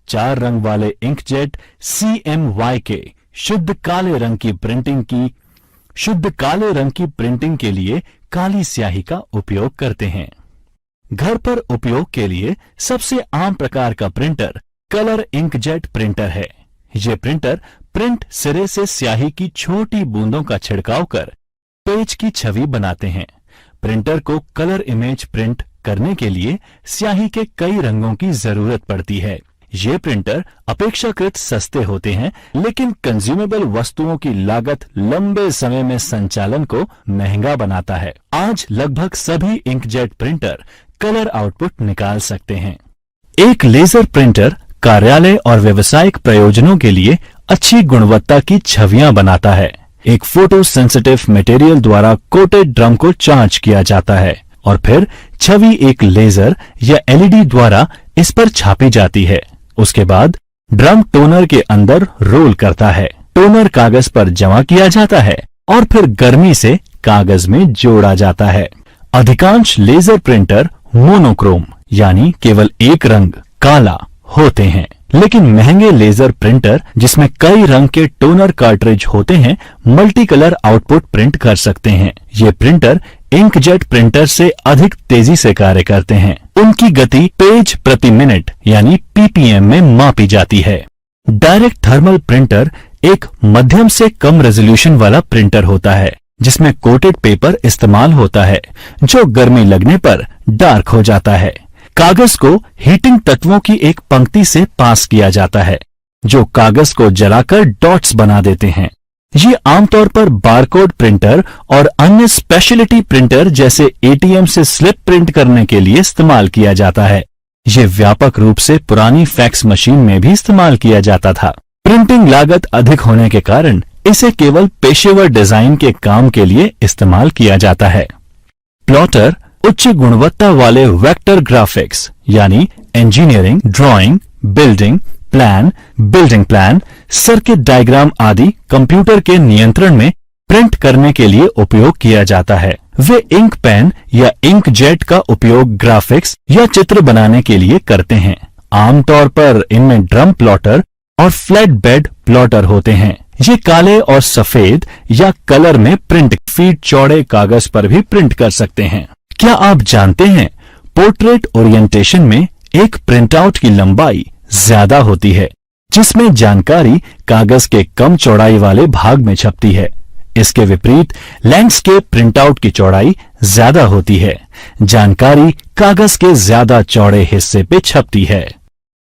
4 रंग वाले इंकजेट CMYK शुद्ध काले रंग की प्रिंटिंग के लिए काली स्याही का उपयोग करते हैं। घर पर उपयोग के लिए सबसे आम प्रकार का प्रिंटर कलर इंकजेट प्रिंटर है। यह प्रिंटर प्रिंट सिरे से स्याही की छोटी बूंदों का छिड़काव कर पेज की छवि बनाते हैं। प्रिंटर को कलर इमेज प्रिंट करने के लिए स्याही के कई रंगों की जरूरत पड़ती है। ये प्रिंटर अपेक्षाकृत सस्ते होते हैं, लेकिन कंज्यूमेबल वस्तुओं की लागत लंबे समय में संचालन को महंगा बनाता है। आज लगभग सभी इंकजेट प्रिंटर कलर आउटपुट निकाल सकते हैं। एक लेजर प्रिंटर कार्यालय और व्यावसायिक प्रयोजनों के लिए अच्छी गुणवत्ता की छवियां बनाता है। एक फोटो सेंसिटिव मटेरियल द्वारा कोटेड ड्रम को चार्ज किया जाता है और फिर छवि एक लेजर या एलईडी द्वारा इस पर छापी जाती है। उसके बाद ड्रम टोनर के अंदर रोल करता है। टोनर कागज पर जमा किया जाता है और फिर गर्मी से कागज में जोड़ा जाता है। अधिकांश लेजर प्रिंटर मोनोक्रोम यानी केवल एक रंग काला होते हैं, लेकिन महंगे लेजर प्रिंटर जिसमें कई रंग के टोनर कार्ट्रिज होते हैं मल्टी कलर आउटपुट प्रिंट कर सकते हैं। ये प्रिंटर इंकजेट प्रिंटर से अधिक तेजी से कार्य करते हैं। उनकी गति पेज प्रति मिनट यानी पीपीएम में मापी जाती है। डायरेक्ट थर्मल प्रिंटर एक मध्यम से कम रेजोल्यूशन वाला प्रिंटर होता है जिसमें कोटेड पेपर इस्तेमाल होता है जो गर्मी लगने पर डार्क हो जाता है। कागज को हीटिंग तत्वों की एक पंक्ति से पास किया जाता है जो कागज को जलाकर डॉट्स बना देते हैं। ये आमतौर पर बारकोड प्रिंटर और अन्य स्पेशलिटी प्रिंटर जैसे एटीएम से स्लिप प्रिंट करने के लिए इस्तेमाल किया जाता है। ये व्यापक रूप से पुरानी फैक्स मशीन में भी इस्तेमाल किया जाता था। प्रिंटिंग लागत अधिक होने के कारण इसे केवल पेशेवर डिजाइन के काम के लिए इस्तेमाल किया जाता है। प्लॉटर उच्च गुणवत्ता वाले वेक्टर ग्राफिक्स यानी engineering, drawing, building plan, circuit diagram आदि कंप्यूटर के नियंत्रण में प्रिंट करने के लिए उपयोग किया जाता है। वे इंक पेन या इंक जेट का उपयोग ग्राफिक्स या चित्र बनाने के लिए करते हैं। आमतौर पर इनमें ड्रम प्लॉटर और फ्लैट बेड प्लॉटर होते हैं। ये काले और सफेद या कलर में प्रिंट फीट चौड़े कागज पर भी प्रिंट कर सकते हैं। क्या आप जानते हैं पोर्ट्रेट ओरिएंटेशन में एक प्रिंटआउट की लंबाई ज्यादा होती है, जिसमें जानकारी कागज के कम चौड़ाई वाले भाग में छपती है। इसके विपरीत लैंडस्केप प्रिंटआउट की चौड़ाई ज्यादा होती है, जानकारी कागज के ज्यादा चौड़े हिस्से पे छपती है।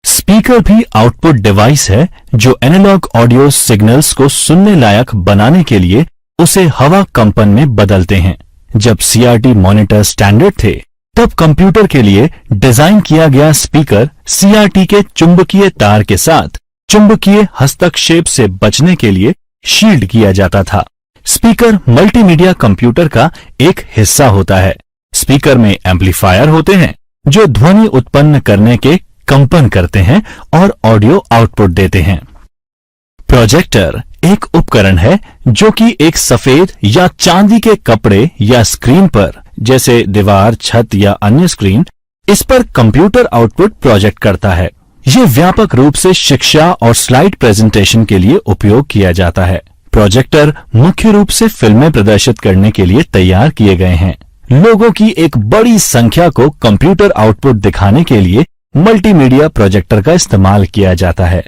स्पीकर भी आउटपुट डिवाइस है जो एनालॉग ऑडियो सिग्नल्स को सुनने लायक बनाने के लिए उसे हवा कंपन में बदलते हैं। जब सीआरटी मॉनिटर स्टैंडर्ड थे, तब कंप्यूटर के लिए डिजाइन किया गया स्पीकर सीआरटी के चुंबकीय तार के साथ चुंबकीय हस्तक्षेप से बचने के लिए शील्ड किया जाता था। स्पीकर मल्टीमीडिया कंप्यूटर का एक हिस्सा होता है। स्पीकर में एम्पलीफायर होते हैं जो ध्वनि उत्पन्न करने के कंपन करते हैं और ऑडियो आउटपुट देते हैं। प्रोजेक्टर एक उपकरण है जो कि एक सफेद या चांदी के कपड़े या स्क्रीन पर, जैसे दीवार, छत या अन्य स्क्रीन, इस पर कंप्यूटर आउटपुट प्रोजेक्ट करता है। यह व्यापक रूप से शिक्षा और स्लाइड प्रेजेंटेशन के लिए उपयोग किया जाता है। प्रोजेक्टर मुख्य रूप से फिल्में प्रदर्शित करने के लिए तैयार किए गए हैं। लोगों की एक बड़ी संख्या को कंप्यूटर आउटपुट दिखाने के लिए मल्टीमीडिया प्रोजेक्टर का इस्तेमाल किया जाता है।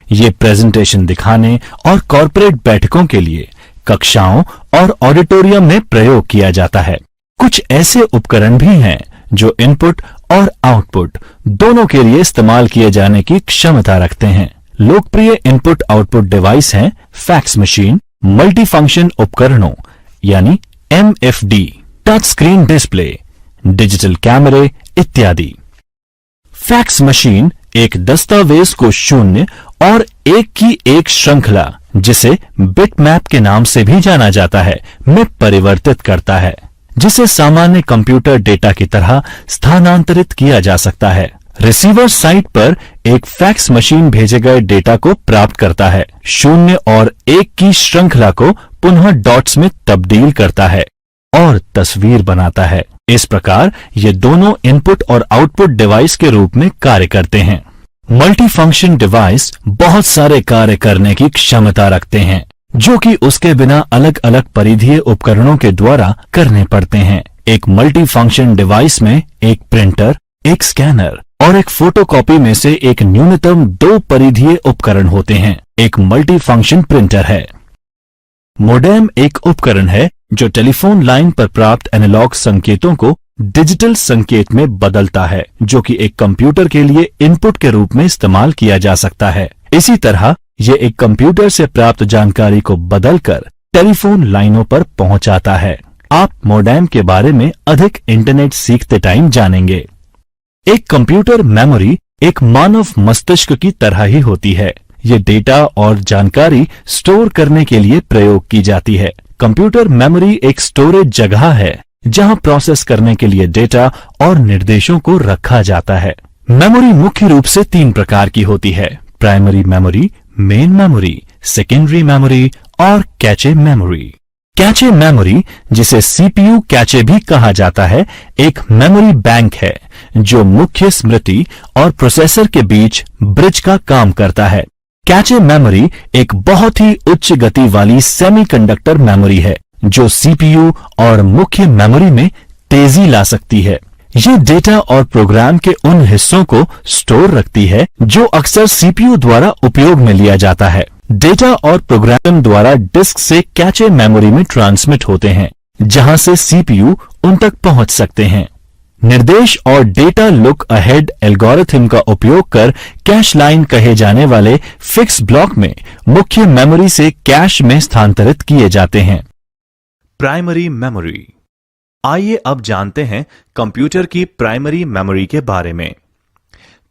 ये प्रेजेंटेशन दिखाने और कॉर्पोरेट बैठकों के लिए कक्षाओं और ऑडिटोरियम में प्रयोग किया जाता है। कुछ ऐसे उपकरण भी हैं जो इनपुट और आउटपुट दोनों के लिए इस्तेमाल किए जाने की क्षमता रखते हैं। लोकप्रिय इनपुट आउटपुट डिवाइस हैं फैक्स मशीन, मल्टीफंक्शन उपकरणों यानी MFD, touch screen display, digital कैमरे इत्यादि। फैक्स मशीन एक दस्तावेज को शून्य और एक की एक श्रृंखला, जिसे बिटमैप के नाम से भी जाना जाता है, में परिवर्तित करता है, जिसे सामान्य कंप्यूटर डेटा की तरह स्थानांतरित किया जा सकता है। रिसीवर साइट पर एक फैक्स मशीन भेजे गए डेटा को प्राप्त करता है, शून्य और एक की श्रृंखला को पुनः डॉट्स में तब्दील करता है और तस्वीर बनाता है। इस प्रकार ये दोनों इनपुट और आउटपुट डिवाइस के रूप में कार्य करते हैं। मल्टीफंक्शन डिवाइस बहुत सारे कार्य करने की क्षमता रखते हैं, जो कि उसके बिना अलग अलग परिधीय उपकरणों के द्वारा करने पड़ते हैं। एक मल्टीफंक्शन डिवाइस में एक प्रिंटर, एक स्कैनर और एक फोटोकॉपी में से एक न्यूनतम 2 परिधीय उपकरण होते हैं। एक मल्टीफंक्शन प्रिंटर है। मोडेम एक उपकरण है जो टेलीफोन लाइन पर प्राप्त एनालॉग संकेतों को डिजिटल संकेत में बदलता है, जो कि एक कंप्यूटर के लिए इनपुट के रूप में इस्तेमाल किया जा सकता है। इसी तरह यह एक कंप्यूटर से प्राप्त जानकारी को बदलकर टेलीफोन लाइनों पर पहुंचाता है। आप मोडेम के बारे में अधिक इंटरनेट सीखते टाइम जानेंगे। एक कंप्यूटर मेमोरी एक मानव मस्तिष्क की तरह ही होती है। ये डेटा और जानकारी स्टोर करने के लिए प्रयोग की जाती है। कंप्यूटर मेमोरी एक स्टोरेज जगह है जहां प्रोसेस करने के लिए डेटा और निर्देशों को रखा जाता है। मेमोरी मुख्य रूप से 3 प्रकार की होती है: primary memory, main memory, secondary memory और कैचे मेमोरी। कैचे मेमोरी, जिसे सीपीयू कैचे भी कहा जाता है, एक मेमोरी बैंक है जो मुख्य स्मृति और प्रोसेसर के बीच ब्रिज का काम करता है। कैचे मेमोरी एक बहुत ही उच्च गति वाली सेमीकंडक्टर मेमोरी है जो सीपीयू और मुख्य मेमोरी में तेजी ला सकती है। ये डेटा और प्रोग्राम के उन हिस्सों को स्टोर रखती है जो अक्सर सीपीयू द्वारा उपयोग में लिया जाता है। डेटा और प्रोग्राम द्वारा डिस्क से कैचे मेमोरी में ट्रांसमिट होते हैं, जहां से सीपीयू उन तक पहुंच सकते हैं। निर्देश और डेटा लुक अहेड एल्गोरिथम का उपयोग कर कैश लाइन कहे जाने वाले फिक्स ब्लॉक में मुख्य मेमोरी से कैश में स्थानांतरित किए जाते हैं। Primary memory. आइए अब जानते हैं कंप्यूटर की प्राइमरी मेमोरी के बारे में।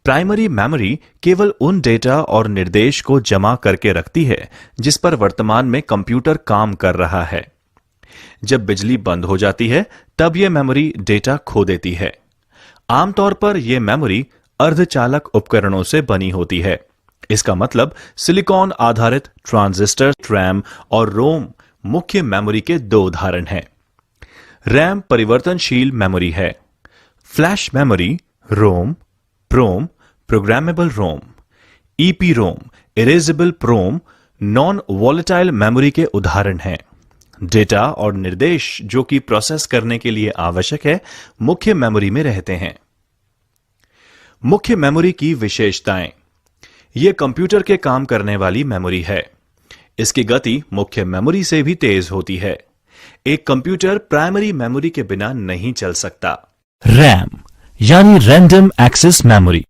प्राइमरी मेमोरी केवल उन डेटा और निर्देश को जमा करके रखती है जिस पर वर्तमान में कंप्यूटर काम कर रहा है। जब बिजली बंद हो जाती है तब यह मेमोरी डेटा खो देती है। आमतौर पर यह मेमोरी अर्धचालक उपकरणों से बनी होती है। इसका मतलब सिलिकॉन आधारित ट्रांजिस्टर, रैम और रोम मुख्य मेमोरी के 2 उदाहरण हैं। रैम परिवर्तनशील मेमोरी है। फ्लैश मेमोरी रोम, प्रोम, प्रोग्रामेबल रोम, ईपी रोम, इरेजेबल प्रोम नॉन वॉलेटाइल मेमोरी के उदाहरण हैं। डेटा और निर्देश जो कि प्रोसेस करने के लिए आवश्यक है, मुख्य मेमोरी में रहते हैं। मुख्य मेमोरी की विशेषताएं। यह कंप्यूटर के काम करने वाली मेमोरी है। इसकी गति मुख्य मेमोरी से भी तेज होती है। एक कंप्यूटर प्राइमरी मेमोरी के बिना नहीं चल सकता। रैम यानी रैंडम एक्सेस मेमोरी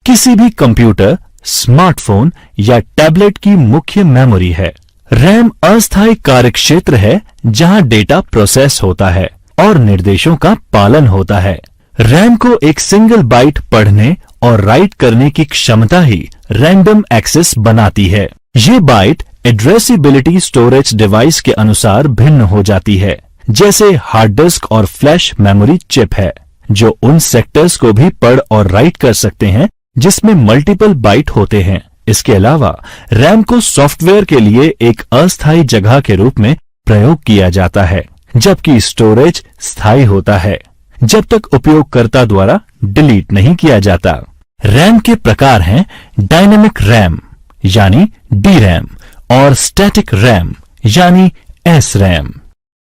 किसी भी कंप्यूटर, स्मार्टफोन या टैबलेट की मुख्य मेमोरी है। रैम अस्थायी कार्यक्षेत्र है जहां डेटा प्रोसेस होता है और निर्देशों का पालन होता है। रैम को एक सिंगल बाइट पढ़ने और राइट करने की क्षमता ही रैंडम एक्सेस बनाती है। ये बाइट एड्रेसिबिलिटी स्टोरेज डिवाइस के अनुसार भिन्न हो जाती है। जैसे हार्ड डिस्क और फ्लैश मेमोरी चिप है जो उन सेक्टर्स को भी पढ़ और राइट कर सकते हैं जिसमें मल्टीपल बाइट होते हैं। इसके अलावा रैम को सॉफ्टवेयर के लिए एक अस्थायी जगह के रूप में प्रयोग किया जाता है, जबकि स्टोरेज स्थायी होता है जब तक उपयोगकर्ता द्वारा डिलीट नहीं किया जाता। रैम के प्रकार हैं डायनेमिक रैम यानी डी रैम और स्टैटिक रैम यानी एस रैम।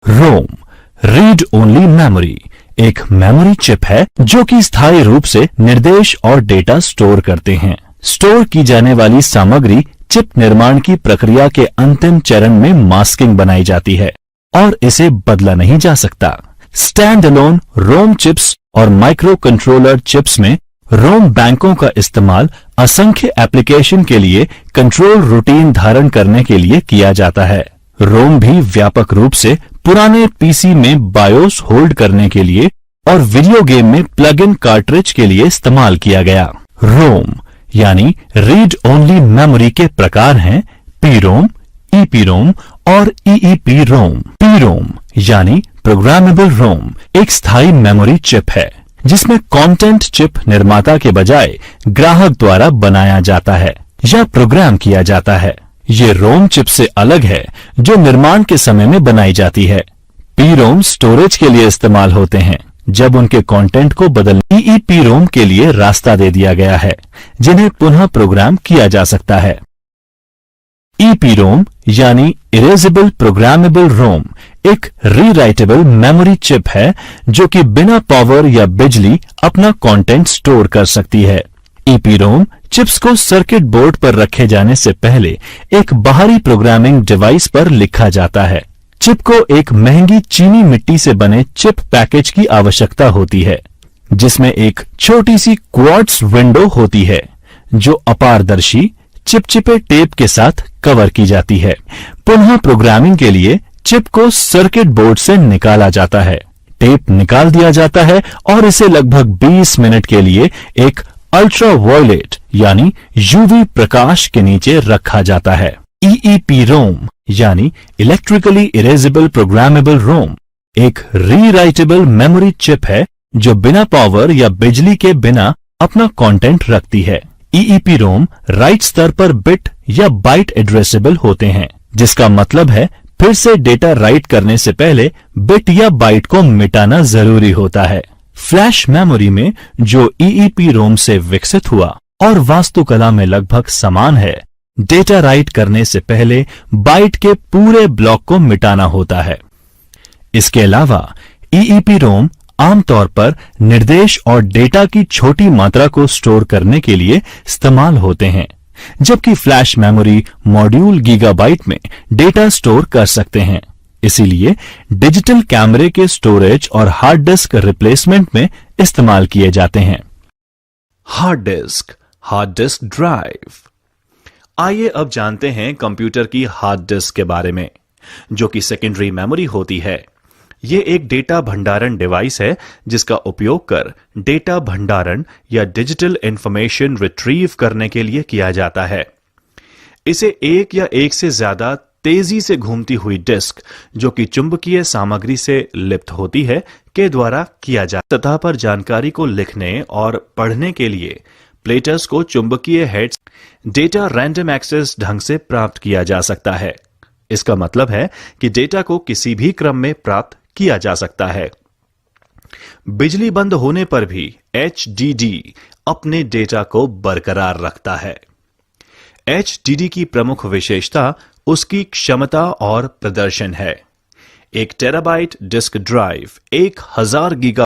रोम रीड ओनली मेमोरी एक मेमोरी चिप है जो कि स्थायी रूप से निर्देश और डेटा स्टोर करते हैं। स्टोर की जाने वाली सामग्री चिप निर्माण की प्रक्रिया के अंतिम चरण में मास्किंग बनाई जाती है और इसे बदला नहीं जा सकता। स्टैंड अलोन रोम चिप्स और माइक्रो कंट्रोलर चिप्स में रोम बैंकों का इस्तेमाल असंख्य एप्लीकेशन के लिए कंट्रोल रूटीन धारण करने के लिए किया जाता है। रोम भी व्यापक रूप से पुराने पीसी में बायोस होल्ड करने के लिए और वीडियो गेम में प्लग इन कार्ट्रिज के लिए इस्तेमाल किया गया। रोम यानी रीड ओनली मेमोरी के प्रकार हैं पी रोम, ईपी रोम और ईईपी रोम। पी रोम यानी प्रोग्रामेबल रोम एक स्थायी मेमोरी चिप है जिसमें कंटेंट चिप निर्माता के बजाय ग्राहक द्वारा बनाया जाता है या प्रोग्राम किया जाता है। ये रोम चिप से अलग है जो निर्माण के समय में बनाई जाती है। पी रोम स्टोरेज के लिए इस्तेमाल होते हैं जब उनके कंटेंट को बदलने ईईपी रोम के लिए रास्ता दे दिया गया है जिन्हें पुनः प्रोग्राम किया जा सकता है। ईपी रोम यानी इरेजेबल प्रोग्रामेबल रोम एक रीराइटेबल मेमोरी चिप है जो कि बिना पावर या बिजली अपना कंटेंट स्टोर कर सकती है। ईपी रोम चिप्स को सर्किट बोर्ड पर रखे जाने से पहले एक बाहरी प्रोग्रामिंग डिवाइस पर लिखा जाता है। चिप को एक महंगी चीनी मिट्टी से बने चिप पैकेज की आवश्यकता होती है जिसमें एक छोटी सी क्वार्ट्ज विंडो होती है जो अपारदर्शी चिपचिपे टेप के साथ कवर की जाती है। पुनः प्रोग्रामिंग के लिए चिप को सर्किट बोर्ड से निकाला जाता है, टेप निकाल दिया जाता है और इसे लगभग 20 मिनट के लिए एक अल्ट्रावायलेट यानी यूवी प्रकाश के नीचे रखा जाता है। ईईपी रोम यानी इलेक्ट्रिकली इरेजेबल प्रोग्रामेबल रोम एक रीराइटेबल मेमोरी चिप है जो बिना पावर या बिजली के बिना अपना कंटेंट रखती है। ईईपी रोम राइट स्तर पर बिट या बाइट एड्रेसेबल होते हैं, जिसका मतलब है फिर से डेटा राइट करने से पहले बिट या बाइट को मिटाना जरूरी होता है। फ्लैश मेमोरी में जो ईईपी रोम से विकसित हुआ और वास्तुकला में लगभग समान है, डेटा राइट करने से पहले बाइट के पूरे ब्लॉक को मिटाना होता है। इसके अलावा ईईपी रोम आमतौर पर निर्देश और डेटा की छोटी मात्रा को स्टोर करने के लिए इस्तेमाल होते हैं, जबकि फ्लैश मेमोरी मॉड्यूल गीगाबाइट में डेटा स्टोर कर सकते हैं। इसीलिए डिजिटल कैमरे के स्टोरेज और हार्ड डिस्क रिप्लेसमेंट में इस्तेमाल किए जाते हैं। Hard disk drive. आइए अब जानते हैं कंप्यूटर की हार्ड डिस्क के बारे में, जो कि सेकेंडरी मेमोरी होती है। यह एक डेटा भंडारण डिवाइस है जिसका उपयोग कर डेटा भंडारण या डिजिटल इंफॉर्मेशन रिट्रीव करने के लिए किया जाता है। इसे एक या एक से ज्यादा तेजी से घूमती हुई डिस्क, जो कि चुंबकीय सामग्री से लिप्त होती है, के द्वारा किया जाता है। सतह पर जानकारी को लिखने और पढ़ने के लिए प्लेटर्स को चुंबकीय हेड्स डेटा रैंडम एक्सेस ढंग से प्राप्त किया जा सकता है। इसका मतलब है कि डेटा को किसी भी क्रम में प्राप्त किया जा सकता है। बिजली बंद होने पर भी HDD अपने डेटा को बरकरार रखता है। HDD की प्रमुख विशेषता उसकी क्षमता और प्रदर्शन है। 1 terabyte disk drive 1000 giga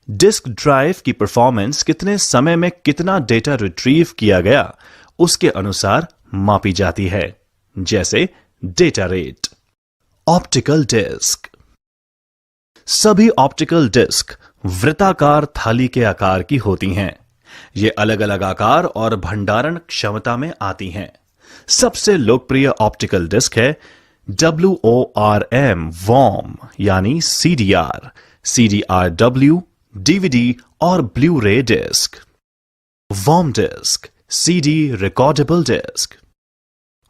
disk drive की परफॉर्मेंस कितने समय में कितना डेटा रिट्रीव किया गया उसके अनुसार मापी जाती है, जैसे डेटा रेट। Optical disc. सभी ऑप्टिकल डिस्क वृत्ताकार थाली के आकार की होती हैं। ये अलग अलग आकार और भंडारण क्षमता में आती हैं। सबसे लोकप्रिय ऑप्टिकल डिस्क है WORM यानी CDR, CDRW, DVD और blu ray disc. Worm disc, CD recordable disc.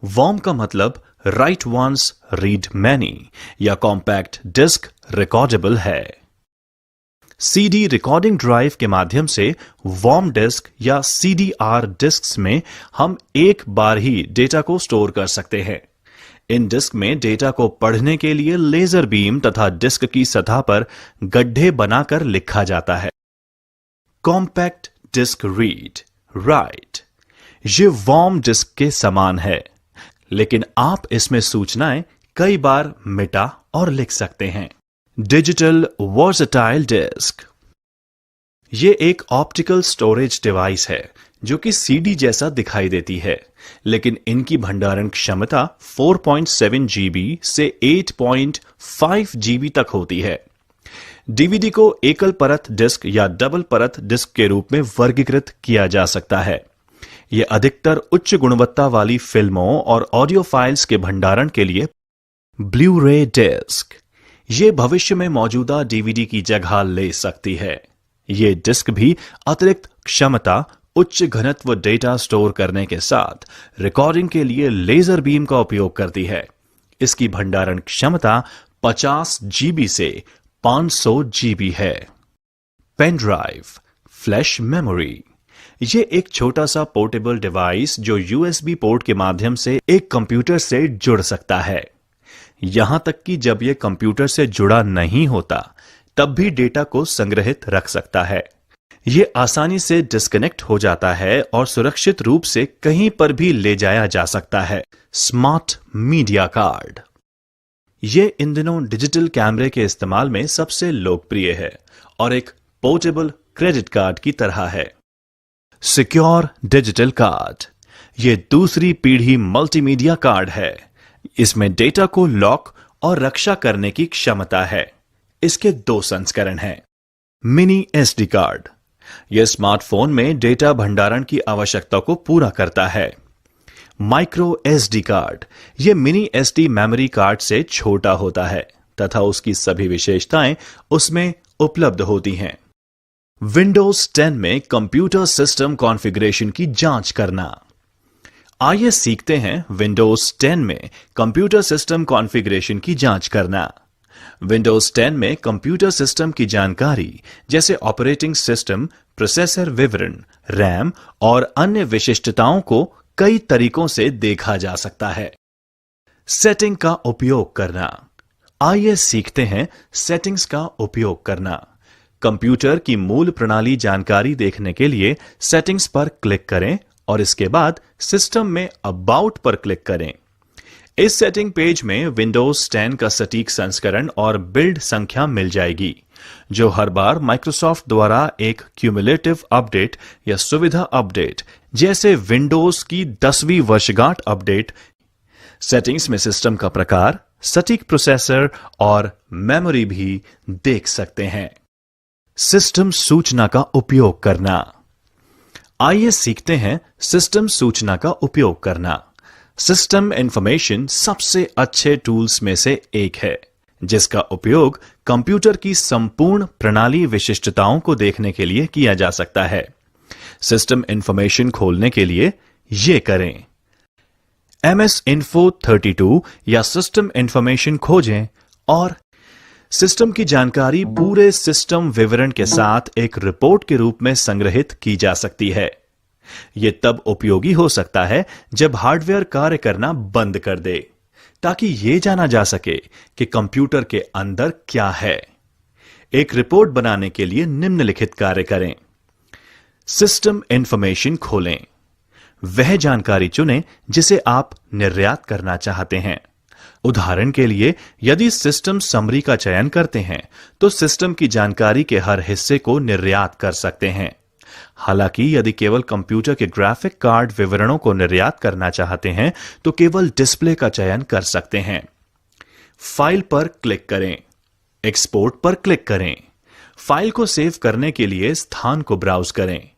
Worm का मतलब राइट वंस रीड मैनी या कॉम्पैक्ट डिस्क रिकॉर्डेबल है। CD रिकॉर्डिंग ड्राइव के माध्यम से वॉर्म डिस्क या CDR डिस्क्स में हम एक बार ही डेटा को स्टोर कर सकते हैं। इन डिस्क में डेटा को पढ़ने के लिए लेजर बीम तथा डिस्क की सतह पर गड्ढे बनाकर लिखा जाता है। कॉम्पैक्ट डिस्क रीड राइट, ये वॉर्म डिस्क के समान है, लेकिन आप इसमें सूचनाएं कई बार मिटा और लिख सकते हैं। Digital versatile disc. ये एक ऑप्टिकल स्टोरेज डिवाइस है जो कि CD जैसा दिखाई देती है, लेकिन इनकी भंडारण क्षमता 4.7 GB से 8.5 GB तक होती है। DVD को एकल परत डिस्क या डबल परत डिस्क के रूप में वर्गीकृत किया जा सकता है। यह अधिकतर उच्च गुणवत्ता वाली फिल्मों और ऑडियो फाइल्स के भंडारण के लिए ब्लू रे डिस्क। ये भविष्य में मौजूदा DVD की जगह ले सकती है। ये डिस्क भी अतिरिक्त क्षमता, उच्च घनत्व डेटा स्टोर करने के साथ रिकॉर्डिंग के लिए लेजर बीम का उपयोग करती है। इसकी भंडारण क्षमता 50 GB से 500 GB है। Pen drive, flash memory. यह एक छोटा सा पोर्टेबल डिवाइस जो USB पोर्ट के माध्यम से एक कंप्यूटर से जुड़ सकता है। यहां तक कि जब यह कंप्यूटर से जुड़ा नहीं होता तब भी डेटा को संग्रहित रख सकता है। यह आसानी से डिस्कनेक्ट हो जाता है और सुरक्षित रूप से कहीं पर भी ले जाया जा सकता है। Smart media card. यह इन दिनों डिजिटल कैमरे के इस्तेमाल में सबसे लोकप्रिय है और एक पोर्टेबल क्रेडिट कार्ड की तरह है। Secure digital card. यह दूसरी पीढ़ी मल्टीमीडिया कार्ड है। इसमें डेटा को लॉक और रक्षा करने की क्षमता है। इसके 2 संस्करण हैं। Mini SD card. यह स्मार्टफोन में डेटा भंडारण की आवश्यकता को पूरा करता है। Micro SD card. यह मिनी SD मेमोरी कार्ड से छोटा होता है तथा उसकी सभी विशेषताएं उसमें उपलब्ध होती हैं। विंडोज 10 में कंप्यूटर सिस्टम कॉन्फ़िगरेशन की जांच करना। आइए सीखते हैं विंडोज 10 में कंप्यूटर सिस्टम कॉन्फ़िगरेशन की जांच करना। विंडोज 10 में कंप्यूटर सिस्टम की जानकारी जैसे ऑपरेटिंग सिस्टम, प्रोसेसर विवरण, रैम और अन्य विशिष्टताओं को कई तरीकों से देखा जा सकता है। सेटिंग का उपयोग करना। आइए सीखते हैं सेटिंग्स का उपयोग करना। कंप्यूटर की मूल प्रणाली जानकारी देखने के लिए सेटिंग्स पर क्लिक करें और इसके बाद सिस्टम में अबाउट पर क्लिक करें। इस सेटिंग पेज में विंडोज 10 का सटीक संस्करण और बिल्ड संख्या मिल जाएगी, जो हर बार माइक्रोसॉफ्ट द्वारा एक क्यूमुलेटिव अपडेट या सुविधा अपडेट जैसे विंडोज की 10वीं वर्षगांठ अपडेट। सेटिंग्स में सिस्टम का प्रकार, सटीक प्रोसेसर और मेमोरी भी देख सकते हैं। सिस्टम सूचना का उपयोग करना। आइए सीखते हैं सिस्टम सूचना का उपयोग करना। सिस्टम इंफॉर्मेशन सबसे अच्छे टूल्स में से एक है, जिसका उपयोग कंप्यूटर की संपूर्ण प्रणाली विशिष्टताओं को देखने के लिए किया जा सकता है। सिस्टम इंफॉर्मेशन खोलने के लिए यह करें। MS Info 32 या सिस्टम इंफॉर्मेशन खोजें और सिस्टम की जानकारी पूरे सिस्टम विवरण के साथ एक रिपोर्ट के रूप में संग्रहित की जा सकती है। यह तब उपयोगी हो सकता है जब हार्डवेयर कार्य करना बंद कर दे, ताकि यह जाना जा सके कि कंप्यूटर के अंदर क्या है। एक रिपोर्ट बनाने के लिए निम्नलिखित कार्य करें। सिस्टम इंफॉर्मेशन खोलें। वह जानकारी चुनें जिसे आप निर्यात करना चाहते हैं। उदाहरण के लिए, यदि सिस्टम समरी का चयन करते हैं तो सिस्टम की जानकारी के हर हिस्से को निर्यात कर सकते हैं। हालांकि यदि केवल कंप्यूटर के ग्राफिक कार्ड विवरणों को निर्यात करना चाहते हैं तो केवल डिस्प्ले का चयन कर सकते हैं। फाइल पर क्लिक करें, एक्सपोर्ट पर क्लिक करें। फाइल को सेव करने के लिए स्थान को ब्राउज करें,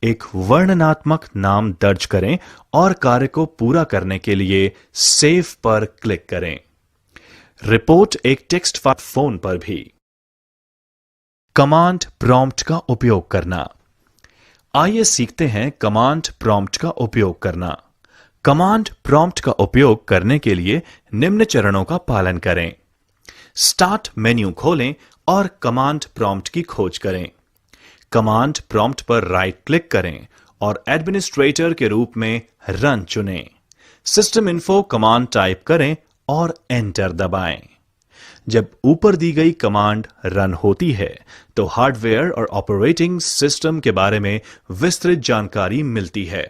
एक वर्णनात्मक नाम दर्ज करें और कार्य को पूरा करने के लिए सेव पर क्लिक करें। रिपोर्ट एक टेक्स्ट फाइल फोन पर भी। कमांड प्रॉम्प्ट का उपयोग करना। आइए सीखते हैं कमांड प्रॉम्प्ट का उपयोग करना। कमांड प्रॉम्प्ट का उपयोग करने के लिए निम्न चरणों का पालन करें। स्टार्ट मेन्यू खोलें और कमांड प्रॉम्प्ट की खोज करें। कमांड प्रॉम्प्ट पर राइट क्लिक करें और एडमिनिस्ट्रेटर के रूप में रन चुनें। सिस्टम इन्फो कमांड टाइप करें और एंटर दबाएं। जब ऊपर दी गई कमांड रन होती है तो हार्डवेयर और ऑपरेटिंग सिस्टम के बारे में विस्तृत जानकारी मिलती है,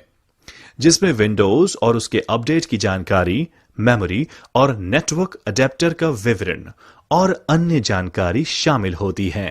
जिसमें विंडोज और उसके अपडेट की जानकारी, मेमोरी और नेटवर्क अडेप्टर का विवरण और अन्य जानकारी शामिल होती है।